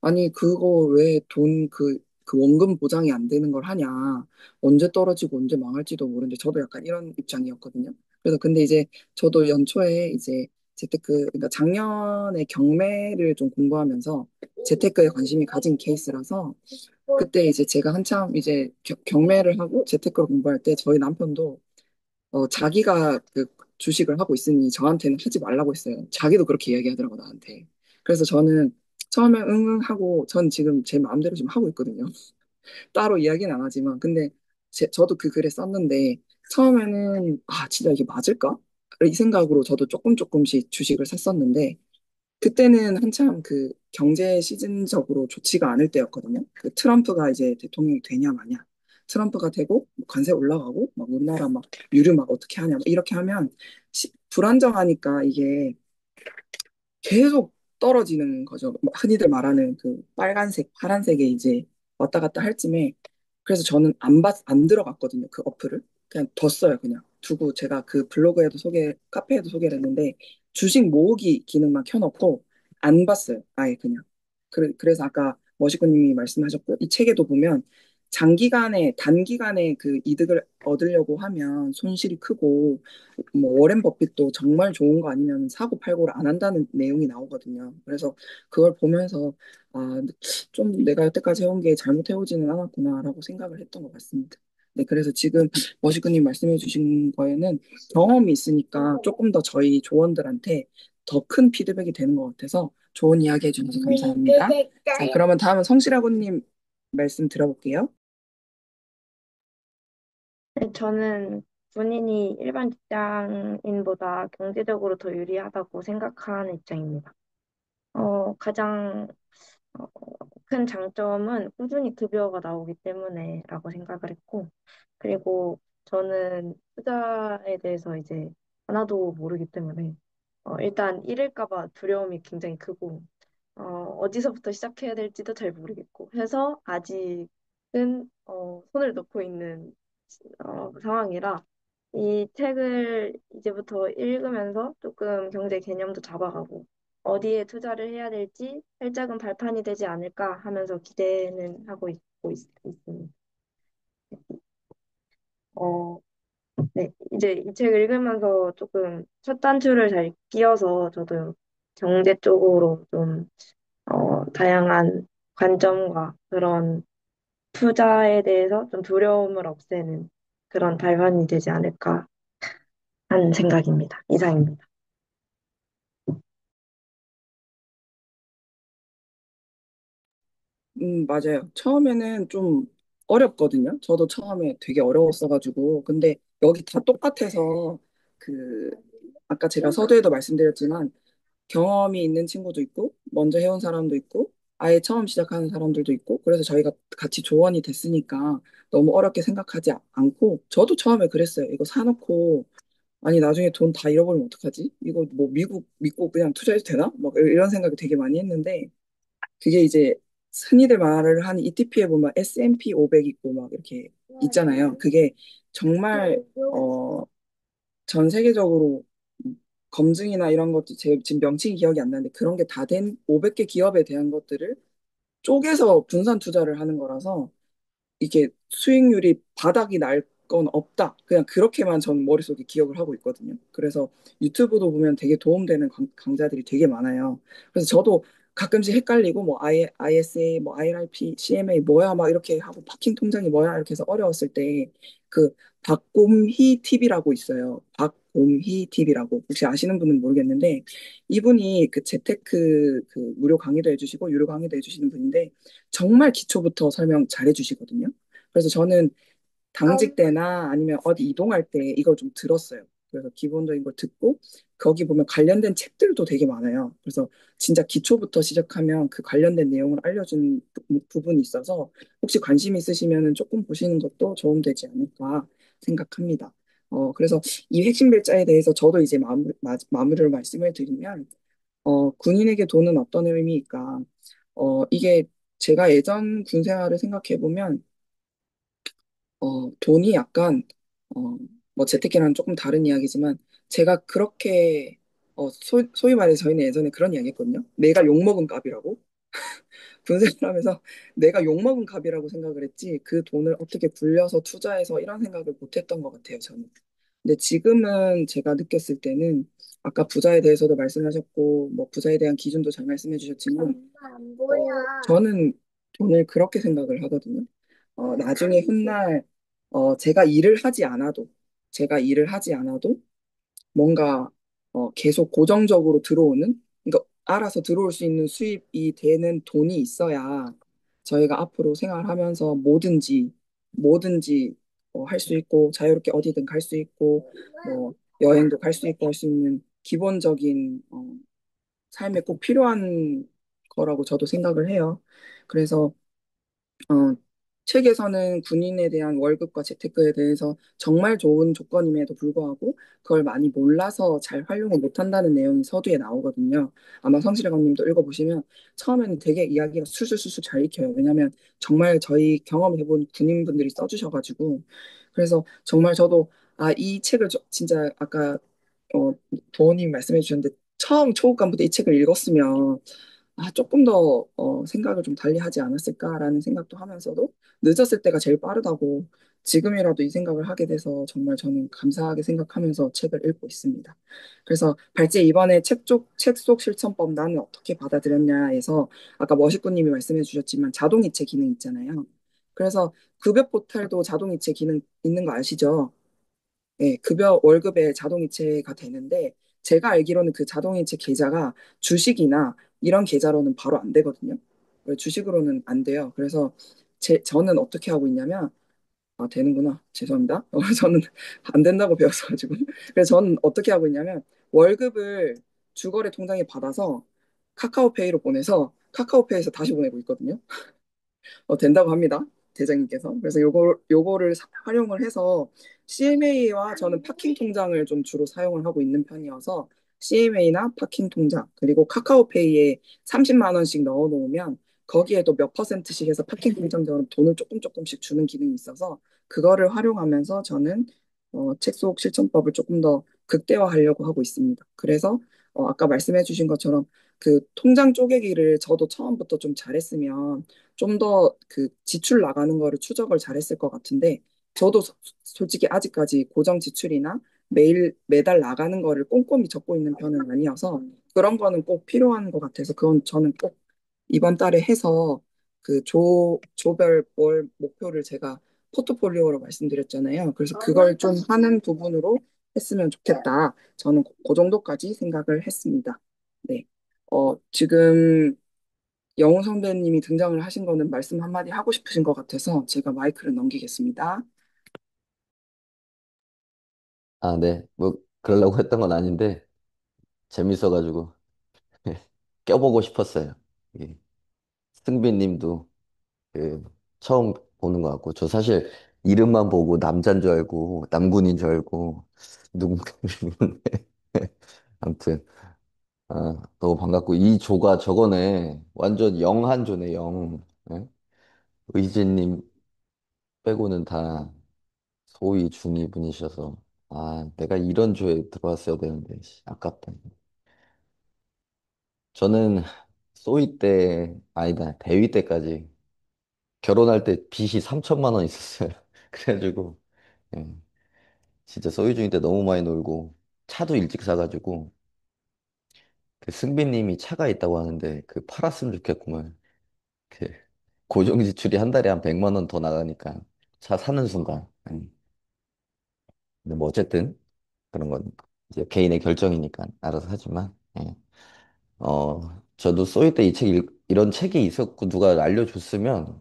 아니, 그거 왜 그 원금 보장이 안 되는 걸 하냐. 언제 떨어지고 언제 망할지도 모르는데, 저도 약간 이런 입장이었거든요. 그래서 근데 이제 저도 연초에 이제 그러니까 작년에 경매를 좀 공부하면서 재테크에 관심이 가진 케이스라서, 그때 이제 제가 한참 이제 경매를 하고 재테크를 공부할 때 저희 남편도 자기가 그 주식을 하고 있으니 저한테는 하지 말라고 했어요. 자기도 그렇게 이야기하더라고, 나한테. 그래서 저는 처음에 응응 하고, 전 지금 제 마음대로 지금 하고 있거든요. 따로 이야기는 안 하지만. 근데 저도 그 글에 썼는데, 처음에는, 진짜 이게 맞을까? 이 생각으로 저도 조금씩 주식을 샀었는데, 그때는 한참 그 경제 시즌적으로 좋지가 않을 때였거든요. 그 트럼프가 이제 대통령이 되냐 마냐. 트럼프가 되고 뭐 관세 올라가고 막 우리나라 막 유류 막 어떻게 하냐 막 이렇게 하면 불안정하니까 이게 계속 떨어지는 거죠. 흔히들 말하는 그 빨간색, 파란색에 이제 왔다 갔다 할 쯤에 그래서 저는 안 들어갔거든요. 그 어플을. 그냥 뒀어요. 그냥 두고 제가 그 카페에도 소개를 했는데 주식 모으기 기능만 켜놓고 안 봤어요. 아예 그냥. 그래서 아까 머시구님이 말씀하셨고 이 책에도 보면 단기간에 그 이득을 얻으려고 하면 손실이 크고 뭐 워렌 버핏도 정말 좋은 거 아니면 사고 팔고를 안 한다는 내용이 나오거든요. 그래서 그걸 보면서 아, 좀 내가 여태까지 해온 게 잘못해오지는 않았구나라고 생각을 했던 것 같습니다. 네, 그래서 지금 머시근님 말씀해 주신 거에는 경험이 있으니까 조금 더 저희 조원들한테 더 큰 피드백이 되는 것 같아서 좋은 이야기 해주셔서 감사합니다. 자, 그러면 다음은 성실하고님 말씀 들어볼게요. 네, 저는 본인이 일반 직장인보다 경제적으로 더 유리하다고 생각하는 입장입니다. 가장 어, 큰 장점은 꾸준히 급여가 나오기 때문에라고 생각을 했고, 그리고 저는 투자에 대해서 이제 하나도 모르기 때문에 일단 잃을까 봐 두려움이 굉장히 크고, 어디서부터 시작해야 될지도 잘 모르겠고 해서 아직은 손을 놓고 있는 상황이라 이 책을 이제부터 읽으면서 조금 경제 개념도 잡아가고 어디에 투자를 해야 될지 살짝은 발판이 되지 않을까 하면서 기대는 하고 있습니다. 어, 네. 이제 이 책을 읽으면서 조금 첫 단추를 잘 끼워서 저도 경제 쪽으로 좀 다양한 관점과 그런 투자에 대해서 좀 두려움을 없애는 그런 발판이 되지 않을까 하는 생각입니다. 이상입니다. 맞아요. 처음에는 좀 어렵거든요. 저도 처음에 되게 어려웠어가지고. 근데 여기 다 똑같아서 그, 아까 제가 서두에도 말씀드렸지만 경험이 있는 친구도 있고, 먼저 해온 사람도 있고, 아예 처음 시작하는 사람들도 있고, 그래서 저희가 같이 조언이 됐으니까 너무 어렵게 생각하지 않고, 저도 처음에 그랬어요. 이거 사놓고, 아니, 나중에 돈 다 잃어버리면 어떡하지? 이거 뭐 미국 믿고 그냥 투자해도 되나? 막 이런 생각이 되게 많이 했는데, 그게 이제 흔히들 말을 하는 ETP에 보면 S&P 500 있고 막 이렇게 있잖아요. 그게 정말 전 세계적으로 검증이나 이런 것도 제 지금 명칭이 기억이 안 나는데 그런 게 다 된 500개 기업에 대한 것들을 쪼개서 분산 투자를 하는 거라서 이게 수익률이 바닥이 날 건 없다. 그냥 그렇게만 전 머릿속에 기억을 하고 있거든요. 그래서 유튜브도 보면 되게 도움되는 강좌들이 되게 많아요. 그래서 저도 가끔씩 헷갈리고 뭐 ISA, 뭐 IRP, CMA 뭐야 막 이렇게 하고 파킹 통장이 뭐야 이렇게 해서 어려웠을 때 그 박곰희 TV라고 있어요. 박곰희 TV라고 혹시 아시는 분은 모르겠는데 이분이 그 재테크 그 무료 강의도 해주시고 유료 강의도 해주시는 분인데 정말 기초부터 설명 잘 해주시거든요. 그래서 저는 당직 때나 아니면 어디 이동할 때 이걸 좀 들었어요. 그래서 기본적인 걸 듣고 거기 보면 관련된 책들도 되게 많아요. 그래서 진짜 기초부터 시작하면 그 관련된 내용을 알려주는 부분이 있어서 혹시 관심 있으시면 조금 보시는 것도 도움되지 않을까 생각합니다. 그래서 이 핵심 별자에 대해서 저도 이제 마무리로 말씀을 드리면 군인에게 돈은 어떤 의미일까? 이게 제가 예전 군 생활을 생각해 보면 돈이 약간, 어, 뭐 재테크랑 조금 다른 이야기지만, 제가 그렇게, 소위 말해서 저희는 예전에 그런 이야기 했거든요. 내가 욕먹은 값이라고. 군생활 하면서 내가 욕먹은 값이라고 생각을 했지, 그 돈을 어떻게 굴려서 투자해서 이런 생각을 못 했던 것 같아요, 저는. 근데 지금은 제가 느꼈을 때는, 아까 부자에 대해서도 말씀하셨고, 뭐 부자에 대한 기준도 잘 말씀해 주셨지만, 저는 돈을 그렇게 생각을 하거든요. 나중에 훗날 제가 일을 하지 않아도 뭔가 계속 고정적으로 들어오는 그러니까 알아서 들어올 수 있는 수입이 되는 돈이 있어야 저희가 앞으로 생활하면서 뭐든지 할 수 있고 자유롭게 어디든 갈 수 있고 뭐 여행도 갈 수 있고 할 수 있는 기본적인 삶에 꼭 필요한 거라고 저도 생각을 해요. 그래서 어, 책에서는 군인에 대한 월급과 재테크에 대해서 정말 좋은 조건임에도 불구하고 그걸 많이 몰라서 잘 활용을 못한다는 내용이 서두에 나오거든요. 아마 성실혜감님도 읽어보시면 처음에는 되게 이야기가 술술술술 잘 익혀요. 왜냐하면 정말 저희 경험해본 군인분들이 써주셔가지고 그래서 정말 저도 이 책을 진짜 아까 부모님 말씀해 주셨는데 처음 초급반부터 이 책을 읽었으면 조금 더 생각을 좀 달리 하지 않았을까라는 생각도 하면서도 늦었을 때가 제일 빠르다고 지금이라도 이 생각을 하게 돼서 정말 저는 감사하게 생각하면서 책을 읽고 있습니다. 그래서 발제 이번에 책 속 실천법 나는 어떻게 받아들였냐에서 아까 머시꾸님이 말씀해 주셨지만 자동이체 기능 있잖아요. 그래서 급여 포탈도 자동이체 기능 있는 거 아시죠? 예, 급여 월급에 자동이체가 되는데 제가 알기로는 그 자동이체 계좌가 주식이나 이런 계좌로는 바로 안 되거든요. 주식으로는 안 돼요. 그래서 저는 어떻게 하고 있냐면 되는구나. 죄송합니다. 저는 안 된다고 배웠어가지고. 그래서 저는 어떻게 하고 있냐면 월급을 주거래 통장에 받아서 카카오페이로 보내서 카카오페이에서 다시 보내고 있거든요. 된다고 합니다. 대장님께서. 그래서 요거를 활용을 해서 CMA와 저는 파킹 통장을 좀 주로 사용을 하고 있는 편이어서 CMA나 파킹 통장 그리고 카카오페이에 30만 원씩 넣어 놓으면 거기에 또 몇 퍼센트씩 해서 파킹 통장처럼 돈을 조금씩 주는 기능이 있어서 그거를 활용하면서 저는 책 속 실천법을 조금 더 극대화하려고 하고 있습니다. 그래서 아까 말씀해 주신 것처럼 그 통장 쪼개기를 저도 처음부터 좀 잘했으면 좀 더 그 지출 나가는 거를 추적을 잘했을 것 같은데 저도 솔직히 아직까지 고정 지출이나 매달 나가는 거를 꼼꼼히 적고 있는 편은 아니어서 그런 거는 꼭 필요한 것 같아서 그건 저는 꼭 이번 달에 해서 그 조별 월 목표를 제가 포트폴리오로 말씀드렸잖아요. 그래서 그걸 좀 하는 부분으로 했으면 좋겠다. 저는 그 정도까지 생각을 했습니다. 네. 지금 영우 선배님이 등장을 하신 거는 말씀 한마디 하고 싶으신 것 같아서 제가 마이크를 넘기겠습니다. 아, 네. 뭐, 그러려고 했던 건 아닌데, 재밌어가지고. 껴보고 싶었어요. 예. 승빈 님도 그 처음 보는 것 같고, 저 사실 이름만 보고 남자인 줄 알고, 남군인 줄 알고, 누군가 모르는데. 아무튼, 너무 반갑고, 이 조가 저거네. 완전 영한 조네, 영. 예? 의진님 빼고는 다 소위 중위 분이셔서, 내가 이런 조에 들어왔어야 되는데, 씨, 아깝다. 저는 소위 때, 아니다, 대위 때까지 결혼할 때 빚이 3천만 원 있었어요. 그래가지고, 예, 진짜 소위 중위 때 너무 많이 놀고, 차도 일찍 사가지고, 그 승빈님이 차가 있다고 하는데, 그 팔았으면 좋겠구만. 그, 고정 지출이 한 달에 한 100만 원 더 나가니까, 차 사는 순간. 근데 뭐 어쨌든, 그런 건 이제 개인의 결정이니까 알아서 하지만, 예. 저도 소위 때 이런 책이 있었고, 누가 알려줬으면,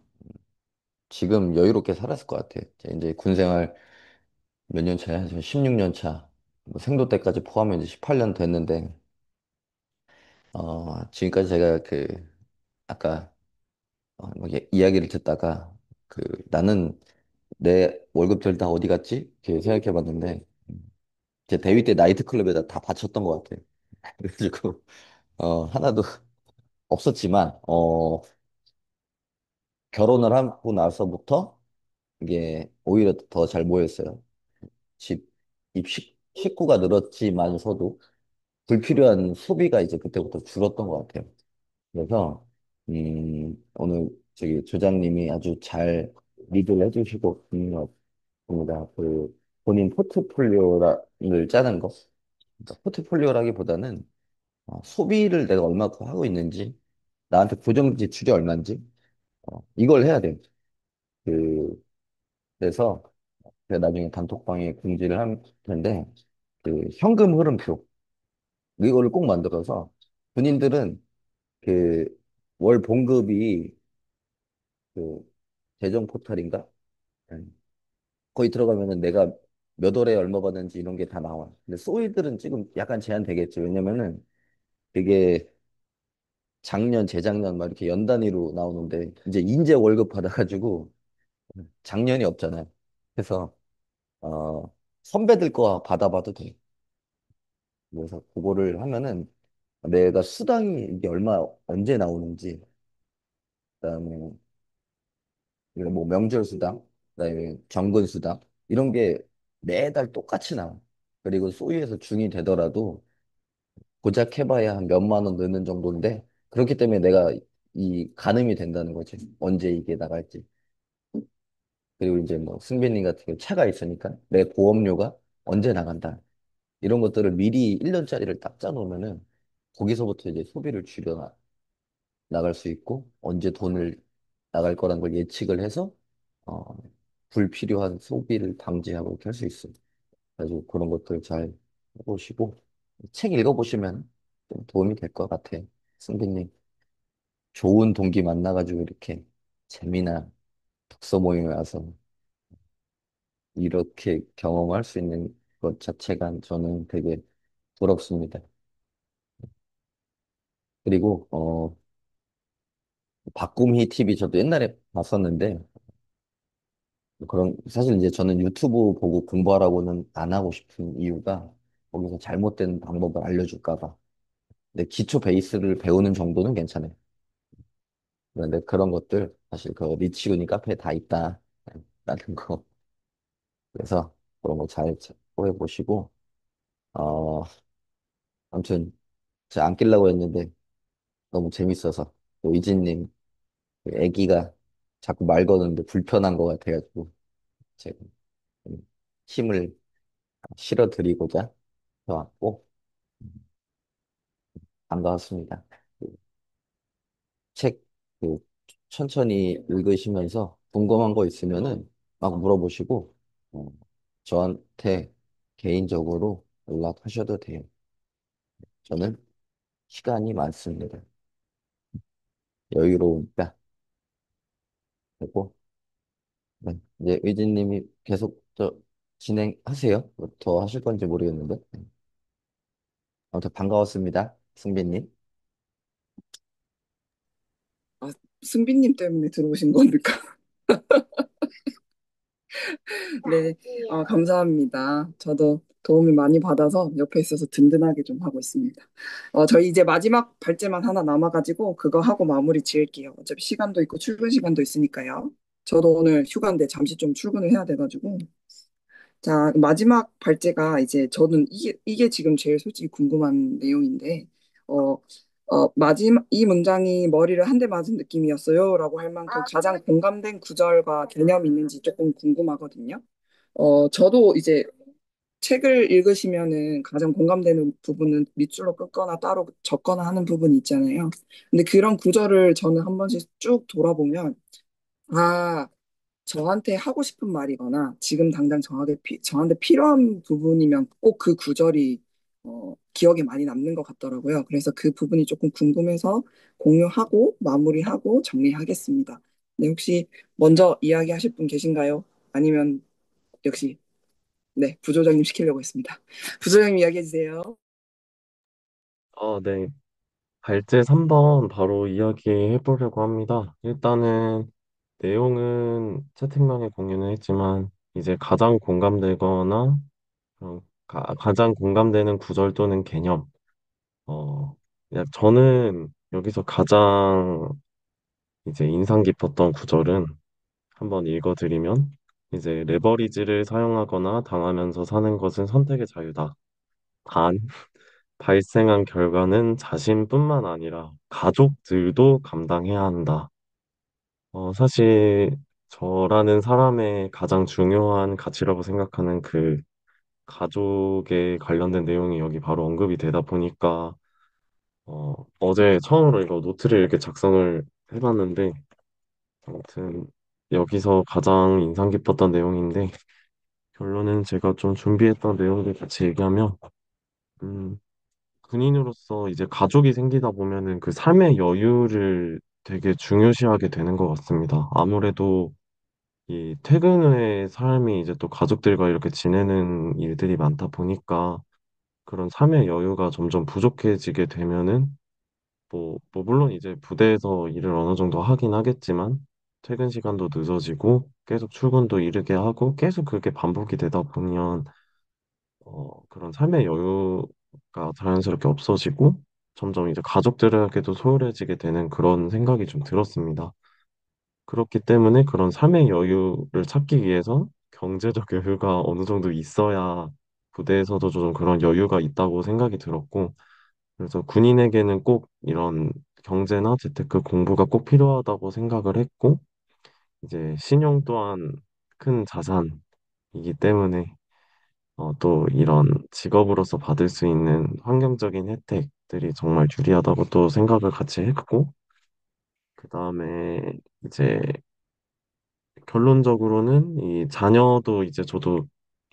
지금 여유롭게 살았을 것 같아요. 이제 군 생활 몇 년 차야? 16년 차. 뭐 생도 때까지 포함해 이제 18년 됐는데, 지금까지 제가 아까 뭐 이야기를 듣다가, 그, 나는 내 월급들 다 어디 갔지? 이렇게 생각해 봤는데, 제 대위 때 나이트클럽에다 다 바쳤던 것 같아요. 그래가지고, 하나도 없었지만, 결혼을 하고 나서부터 이게 오히려 더 잘 모였어요. 집, 식구가 늘었지만서도 불필요한 소비가 이제 그때부터 줄었던 것 같아요. 그래서 오늘 저기 조장님이 아주 잘 리드를 해주시고 있는 것 같습니다. 그 본인 포트폴리오를 짜는 거. 그러니까 포트폴리오라기보다는 소비를 내가 얼마큼 하고 있는지, 나한테 고정 지출이 얼마인지 이걸 해야 돼요. 그 그래서 제가 나중에 단톡방에 공지를 할 텐데, 그 현금 흐름표 이거를 꼭 만들어서 군인들은 그 월 봉급이 그 재정 포털인가? 음. 거기 들어가면은 내가 몇 월에 얼마 받는지 이런 게 다 나와. 근데 소위들은 지금 약간 제한되겠죠. 왜냐면은 그게 작년, 재작년 막 이렇게 연 단위로 나오는데 이제 인제 월급 받아가지고 작년이 없잖아요. 그래서 어 선배들 거 받아봐도 돼. 그래서 그거를 하면은 내가 수당이 이게 얼마 언제 나오는지, 그다음에 이런 뭐 명절 수당, 그다음에 정근 수당 이런 게 매달 똑같이 나와. 그리고 소위에서 중이 되더라도 고작 해봐야 한 몇만 원 넣는 정도인데, 그렇기 때문에 내가 이 가늠이 된다는 거지. 언제 이게 나갈지. 그리고 이제 뭐 승빈님 같은 경우 차가 있으니까 내 보험료가 언제 나간다. 이런 것들을 미리 1년짜리를 딱 짜놓으면은 거기서부터 이제 소비를 줄여 나갈 수 있고, 언제 돈을 나갈 거란 걸 예측을 해서 어, 불필요한 소비를 방지하고 이렇게 할 수 있어요. 그래서 그런 것들 잘 해보시고 책 읽어보시면 좀 도움이 될 것 같아요. 승빈님, 좋은 동기 만나가지고 이렇게 재미나 독서 모임에 와서 이렇게 경험할 수 있는 것 자체가 저는 되게 부럽습니다. 그리고 박구미 TV 저도 옛날에 봤었는데, 그런, 사실 이제 저는 유튜브 보고 공부하라고는 안 하고 싶은 이유가 거기서 잘못된 방법을 알려줄까 봐. 근데 기초 베이스를 배우는 정도는 괜찮아요. 그런데 그런 것들 사실 그 리치군이 카페에 다 있다 라는 거. 그래서 그런 거 잘 참고해 보시고, 어 아무튼 제가 안 끼려고 했는데 너무 재밌어서, 또 이진님 그 애기가 자꾸 말 거는데 불편한 것 같아가지고 제가 좀 힘을 실어드리고자 해왔고, 반가웠습니다. 책 그, 천천히 읽으시면서 궁금한 거 있으면은 막 물어보시고, 어, 저한테 개인적으로 연락하셔도 돼요. 저는 시간이 많습니다. 여유로우니까. 그리고 네, 이제 의진님이 계속 진행하세요. 뭐더 하실 건지 모르겠는데. 아무튼 반가웠습니다. 승빈님. 승빈님 때문에 들어오신 겁니까? 네, 감사합니다. 저도 도움을 많이 받아서 옆에 있어서 든든하게 좀 하고 있습니다. 저희 이제 마지막 발제만 하나 남아가지고 그거 하고 마무리 지을게요. 어차피 시간도 있고 출근 시간도 있으니까요. 저도 오늘 휴가인데 잠시 좀 출근을 해야 돼가지고. 자, 마지막 발제가 이제 저는 이게 지금 제일 솔직히 궁금한 내용인데, 어, 이 문장이 머리를 한 대 맞은 느낌이었어요. 라고 할 만큼 가장 공감된 구절과 개념이 있는지 조금 궁금하거든요. 저도 이제 책을 읽으시면은 가장 공감되는 부분은 밑줄로 끊거나 따로 적거나 하는 부분이 있잖아요. 근데 그런 구절을 저는 한 번씩 쭉 돌아보면, 아, 저한테 하고 싶은 말이거나 지금 당장 저한테 필요한 부분이면 꼭 그 구절이 기억에 많이 남는 것 같더라고요. 그래서 그 부분이 조금 궁금해서 공유하고 마무리하고 정리하겠습니다. 네, 혹시 먼저 이야기하실 분 계신가요? 아니면 역시 네, 부조장님 시키려고 했습니다. 부조장님 이야기해 주세요. 네. 발제 3번 바로 이야기해 보려고 합니다. 일단은 내용은 채팅방에 공유는 했지만 이제 가장 공감되거나 가장 공감되는 구절 또는 개념. 그냥 저는 여기서 가장 이제 인상 깊었던 구절은 한번 읽어드리면 이제 레버리지를 사용하거나 당하면서 사는 것은 선택의 자유다. 단, 발생한 결과는 자신뿐만 아니라 가족들도 감당해야 한다. 사실 저라는 사람의 가장 중요한 가치라고 생각하는 그 가족에 관련된 내용이 여기 바로 언급이 되다 보니까 어제 처음으로 이거 노트를 이렇게 작성을 해봤는데 아무튼 여기서 가장 인상 깊었던 내용인데 결론은 제가 좀 준비했던 내용들 같이 얘기하면 음, 군인으로서 이제 가족이 생기다 보면은 그 삶의 여유를 되게 중요시하게 되는 것 같습니다. 아무래도 이 퇴근 후의 삶이 이제 또 가족들과 이렇게 지내는 일들이 많다 보니까 그런 삶의 여유가 점점 부족해지게 되면은 물론 이제 부대에서 일을 어느 정도 하긴 하겠지만 퇴근 시간도 늦어지고 계속 출근도 이르게 하고 계속 그렇게 반복이 되다 보면 그런 삶의 여유가 자연스럽게 없어지고 점점 이제 가족들에게도 소홀해지게 되는 그런 생각이 좀 들었습니다. 그렇기 때문에 그런 삶의 여유를 찾기 위해서 경제적 여유가 어느 정도 있어야 부대에서도 좀 그런 여유가 있다고 생각이 들었고, 그래서 군인에게는 꼭 이런 경제나 재테크 공부가 꼭 필요하다고 생각을 했고, 이제 신용 또한 큰 자산이기 때문에 또 이런 직업으로서 받을 수 있는 환경적인 혜택들이 정말 유리하다고 또 생각을 같이 했고, 그 다음에 이제 결론적으로는 이 자녀도 이제 저도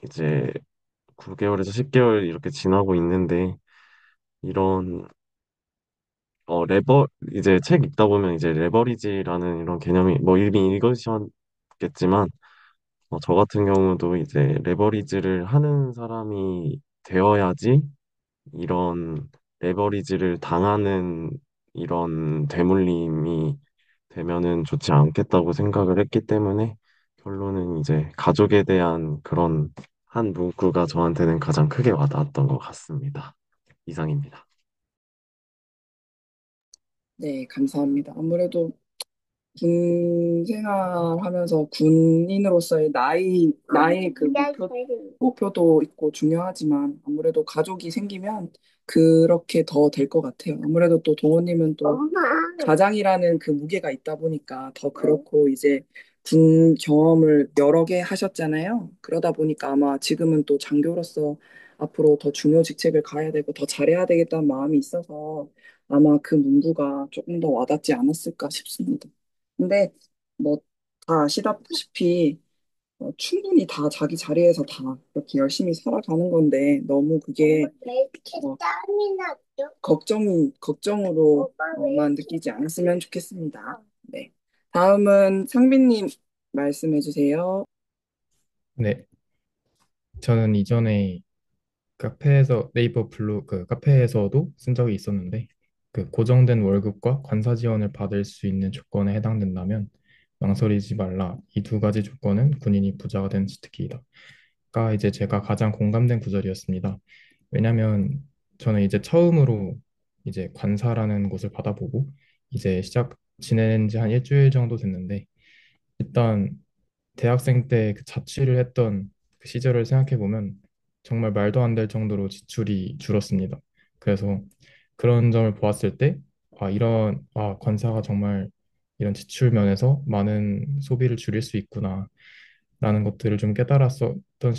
이제 9개월에서 10개월 이렇게 지나고 있는데 이런 이제 책 읽다 보면 이제 레버리지라는 이런 개념이 뭐 이미 읽으셨겠지만 저 같은 경우도 이제 레버리지를 하는 사람이 되어야지 이런 레버리지를 당하는 이런 대물림이 되면은 좋지 않겠다고 생각을 했기 때문에 결론은 이제 가족에 대한 그런 한 문구가 저한테는 가장 크게 와닿았던 것 같습니다. 이상입니다. 네, 감사합니다. 아무래도 군 생활하면서 군인으로서의 나의 그 목표도 있고 중요하지만 아무래도 가족이 생기면 그렇게 더 될 것 같아요. 아무래도 또 동원님은 또 가장이라는 그 무게가 있다 보니까 더 그렇고 이제 군 경험을 여러 개 하셨잖아요. 그러다 보니까 아마 지금은 또 장교로서 앞으로 더 중요 직책을 가야 되고 더 잘해야 되겠다는 마음이 있어서 아마 그 문구가 조금 더 와닿지 않았을까 싶습니다. 근데 뭐 다 아시다시피 충분히 다 자기 자리에서 다 그렇게 열심히 살아가는 건데 너무 그게 어, 걱정으로만 느끼지 않았으면 좋겠습니다. 네. 다음은 상빈님 말씀해 주세요. 네, 저는 이전에 카페에서 네이버 블로 그 카페에서도 쓴 적이 있었는데 그 고정된 월급과 관사 지원을 받을 수 있는 조건에 해당된다면 망설이지 말라. 이 두 가지 조건은 군인이 부자가 된 치트키이다. 가 이제 제가 가장 공감된 구절이었습니다. 왜냐하면 저는 이제 처음으로 이제 관사라는 곳을 받아보고 이제 지낸 지 한 일주일 정도 됐는데 일단 대학생 때 그 자취를 했던 그 시절을 생각해 보면 정말 말도 안 될 정도로 지출이 줄었습니다. 그래서 그런 점을 보았을 때 관사가 정말 이런 지출 면에서 많은 소비를 줄일 수 있구나 라는 것들을 좀 깨달았었던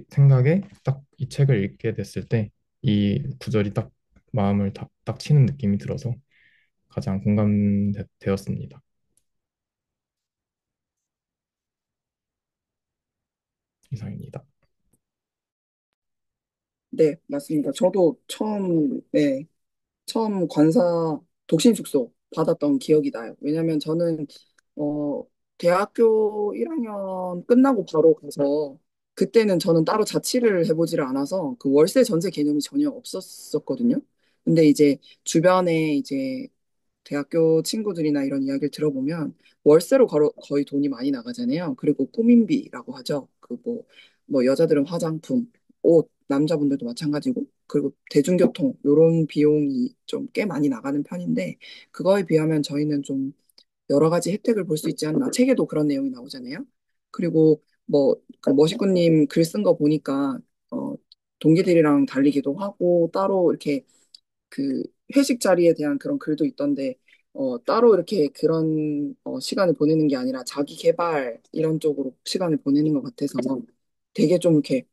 생각에 딱 이 책을 읽게 됐을 때 이 구절이 딱 마음을 딱 치는 느낌이 들어서 가장 공감되었습니다. 이상입니다. 네, 맞습니다. 저도 처음 관사 독신 숙소 받았던 기억이 나요. 왜냐면 저는 어 대학교 1학년 끝나고 바로 가서 그때는 저는 따로 자취를 해보지를 않아서 그 월세 전세 개념이 전혀 없었었거든요. 근데 이제 주변에 이제 대학교 친구들이나 이런 이야기를 들어보면 월세로 거의 돈이 많이 나가잖아요. 그리고 꾸민비라고 하죠. 뭐 여자들은 화장품, 옷, 남자분들도 마찬가지고, 그리고 대중교통, 요런 비용이 좀 꽤 많이 나가는 편인데, 그거에 비하면 저희는 좀 여러 가지 혜택을 볼 수 있지 않나. 책에도 그런 내용이 나오잖아요. 그리고 그 머시구님 글 쓴 거 보니까, 어, 동기들이랑 달리기도 하고, 따로 이렇게 그 회식 자리에 대한 그런 글도 있던데 따로 이렇게 그런 시간을 보내는 게 아니라 자기 개발 이런 쪽으로 시간을 보내는 것 같아서 되게 좀 이렇게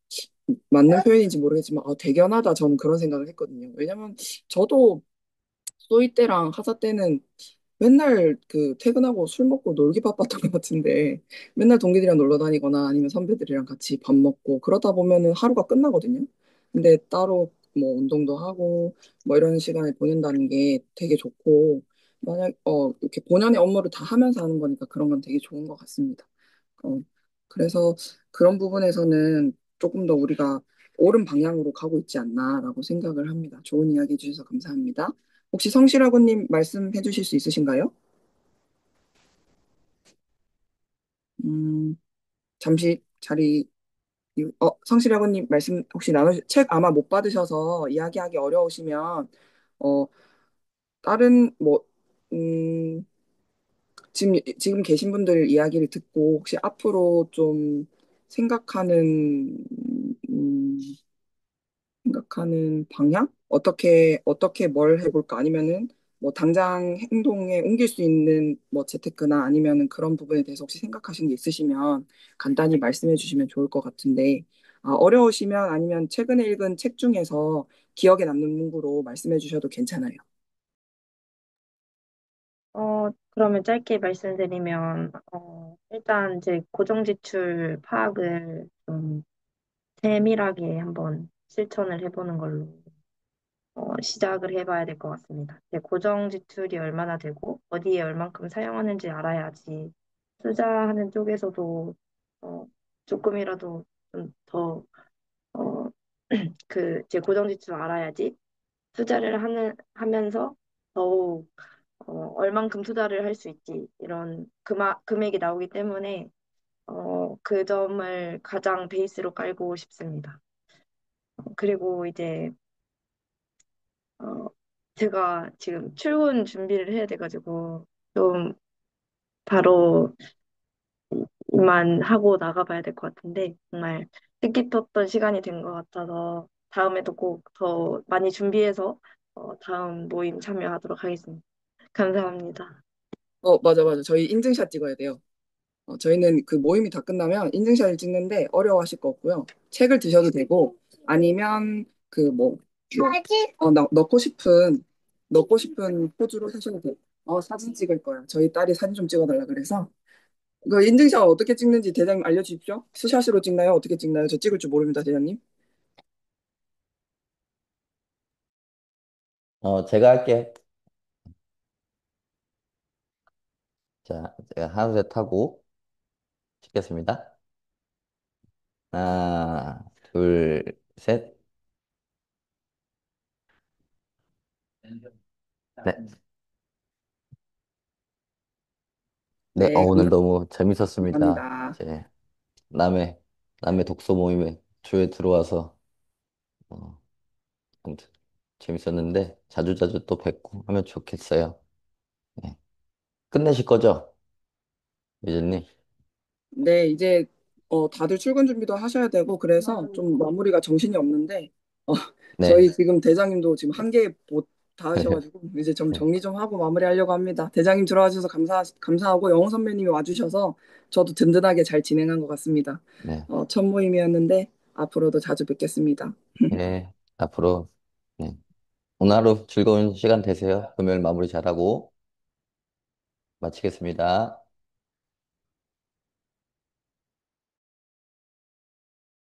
맞는 표현인지 모르겠지만 대견하다 저는 그런 생각을 했거든요. 왜냐면 저도 소위 때랑 하사 때는 맨날 그 퇴근하고 술 먹고 놀기 바빴던 것 같은데 맨날 동기들이랑 놀러 다니거나 아니면 선배들이랑 같이 밥 먹고 그러다 보면은 하루가 끝나거든요. 근데 따로 뭐 운동도 하고 뭐 이런 시간을 보낸다는 게 되게 좋고 만약 이렇게 본연의 업무를 다 하면서 하는 거니까 그런 건 되게 좋은 것 같습니다. 어, 그래서 그런 부분에서는 조금 더 우리가 옳은 방향으로 가고 있지 않나라고 생각을 합니다. 좋은 이야기 해주셔서 감사합니다. 혹시 성실하고님 말씀해 주실 수 있으신가요? 음, 잠시 성실하고님 말씀 혹시 책 아마 못 받으셔서 이야기하기 어려우시면, 어, 다른, 음, 지금 계신 분들 이야기를 듣고 혹시 앞으로 좀 생각하는, 음, 생각하는 방향? 어떻게 뭘 해볼까? 아니면은 뭐 당장 행동에 옮길 수 있는 뭐 재테크나 아니면은 그런 부분에 대해서 혹시 생각하신 게 있으시면 간단히 말씀해 주시면 좋을 것 같은데, 어려우시면 아니면 최근에 읽은 책 중에서 기억에 남는 문구로 말씀해 주셔도 괜찮아요. 그러면 짧게 말씀드리면, 일단 이제 고정지출 파악을 좀 세밀하게 한번 실천을 해보는 걸로 시작을 해봐야 될 것 같습니다. 이제 고정지출이 얼마나 되고 어디에 얼만큼 사용하는지 알아야지 투자하는 쪽에서도 어, 조금이라도 좀 더 제 고정지출 알아야지 투자를 하면서 더욱 얼만큼 투자를 할 수 있지 이런 금액이 나오기 때문에 그 점을 가장 베이스로 깔고 싶습니다. 그리고 이제 어, 제가 지금 출근 준비를 해야 돼가지고 좀 바로 만 하고 나가봐야 될 것 같은데 정말 뜻깊었던 시간이 된 것 같아서 다음에도 꼭 더 많이 준비해서 다음 모임 참여하도록 하겠습니다. 감사합니다. 맞아, 맞아. 저희 인증샷 찍어야 돼요. 저희는 그 모임이 다 끝나면 인증샷을 찍는데 어려워하실 거 없고요. 책을 드셔도 되고 아니면 넣고 싶은 포즈로 하셔도 돼요. 사진 찍을 거야. 저희 딸이 사진 좀 찍어달라 그래서 그 인증샷 어떻게 찍는지 대장님 알려주십시오. 스샷으로 찍나요? 어떻게 찍나요? 저 찍을 줄 모릅니다, 대장님. 제가 할게. 자, 제가 하나, 둘, 셋 하고 찍겠습니다. 하나, 둘, 셋. 네. 네, 네, 오늘 너무 재밌었습니다. 감사합니다. 이제 남의, 남의 독서 모임에 조에 들어와서, 어, 아무튼 재밌었는데, 자주자주 또 뵙고 하면 좋겠어요. 네. 끝내실 거죠? 유진님? 네, 이제 다들 출근 준비도 하셔야 되고 그래서 좀 마무리가 정신이 없는데 어, 네. 저희 지금 대장님도 지금 한 개 못 다 하셔가지고 이제 좀 네. 정리 좀 하고 마무리하려고 합니다. 대장님 들어와 주셔서 감사하고 영호 선배님이 와주셔서 저도 든든하게 잘 진행한 것 같습니다. 네. 첫 모임이었는데 앞으로도 자주 뵙겠습니다. 네. 앞으로, 네. 오늘 하루 즐거운 시간 되세요. 금요일 마무리 잘하고 마치겠습니다.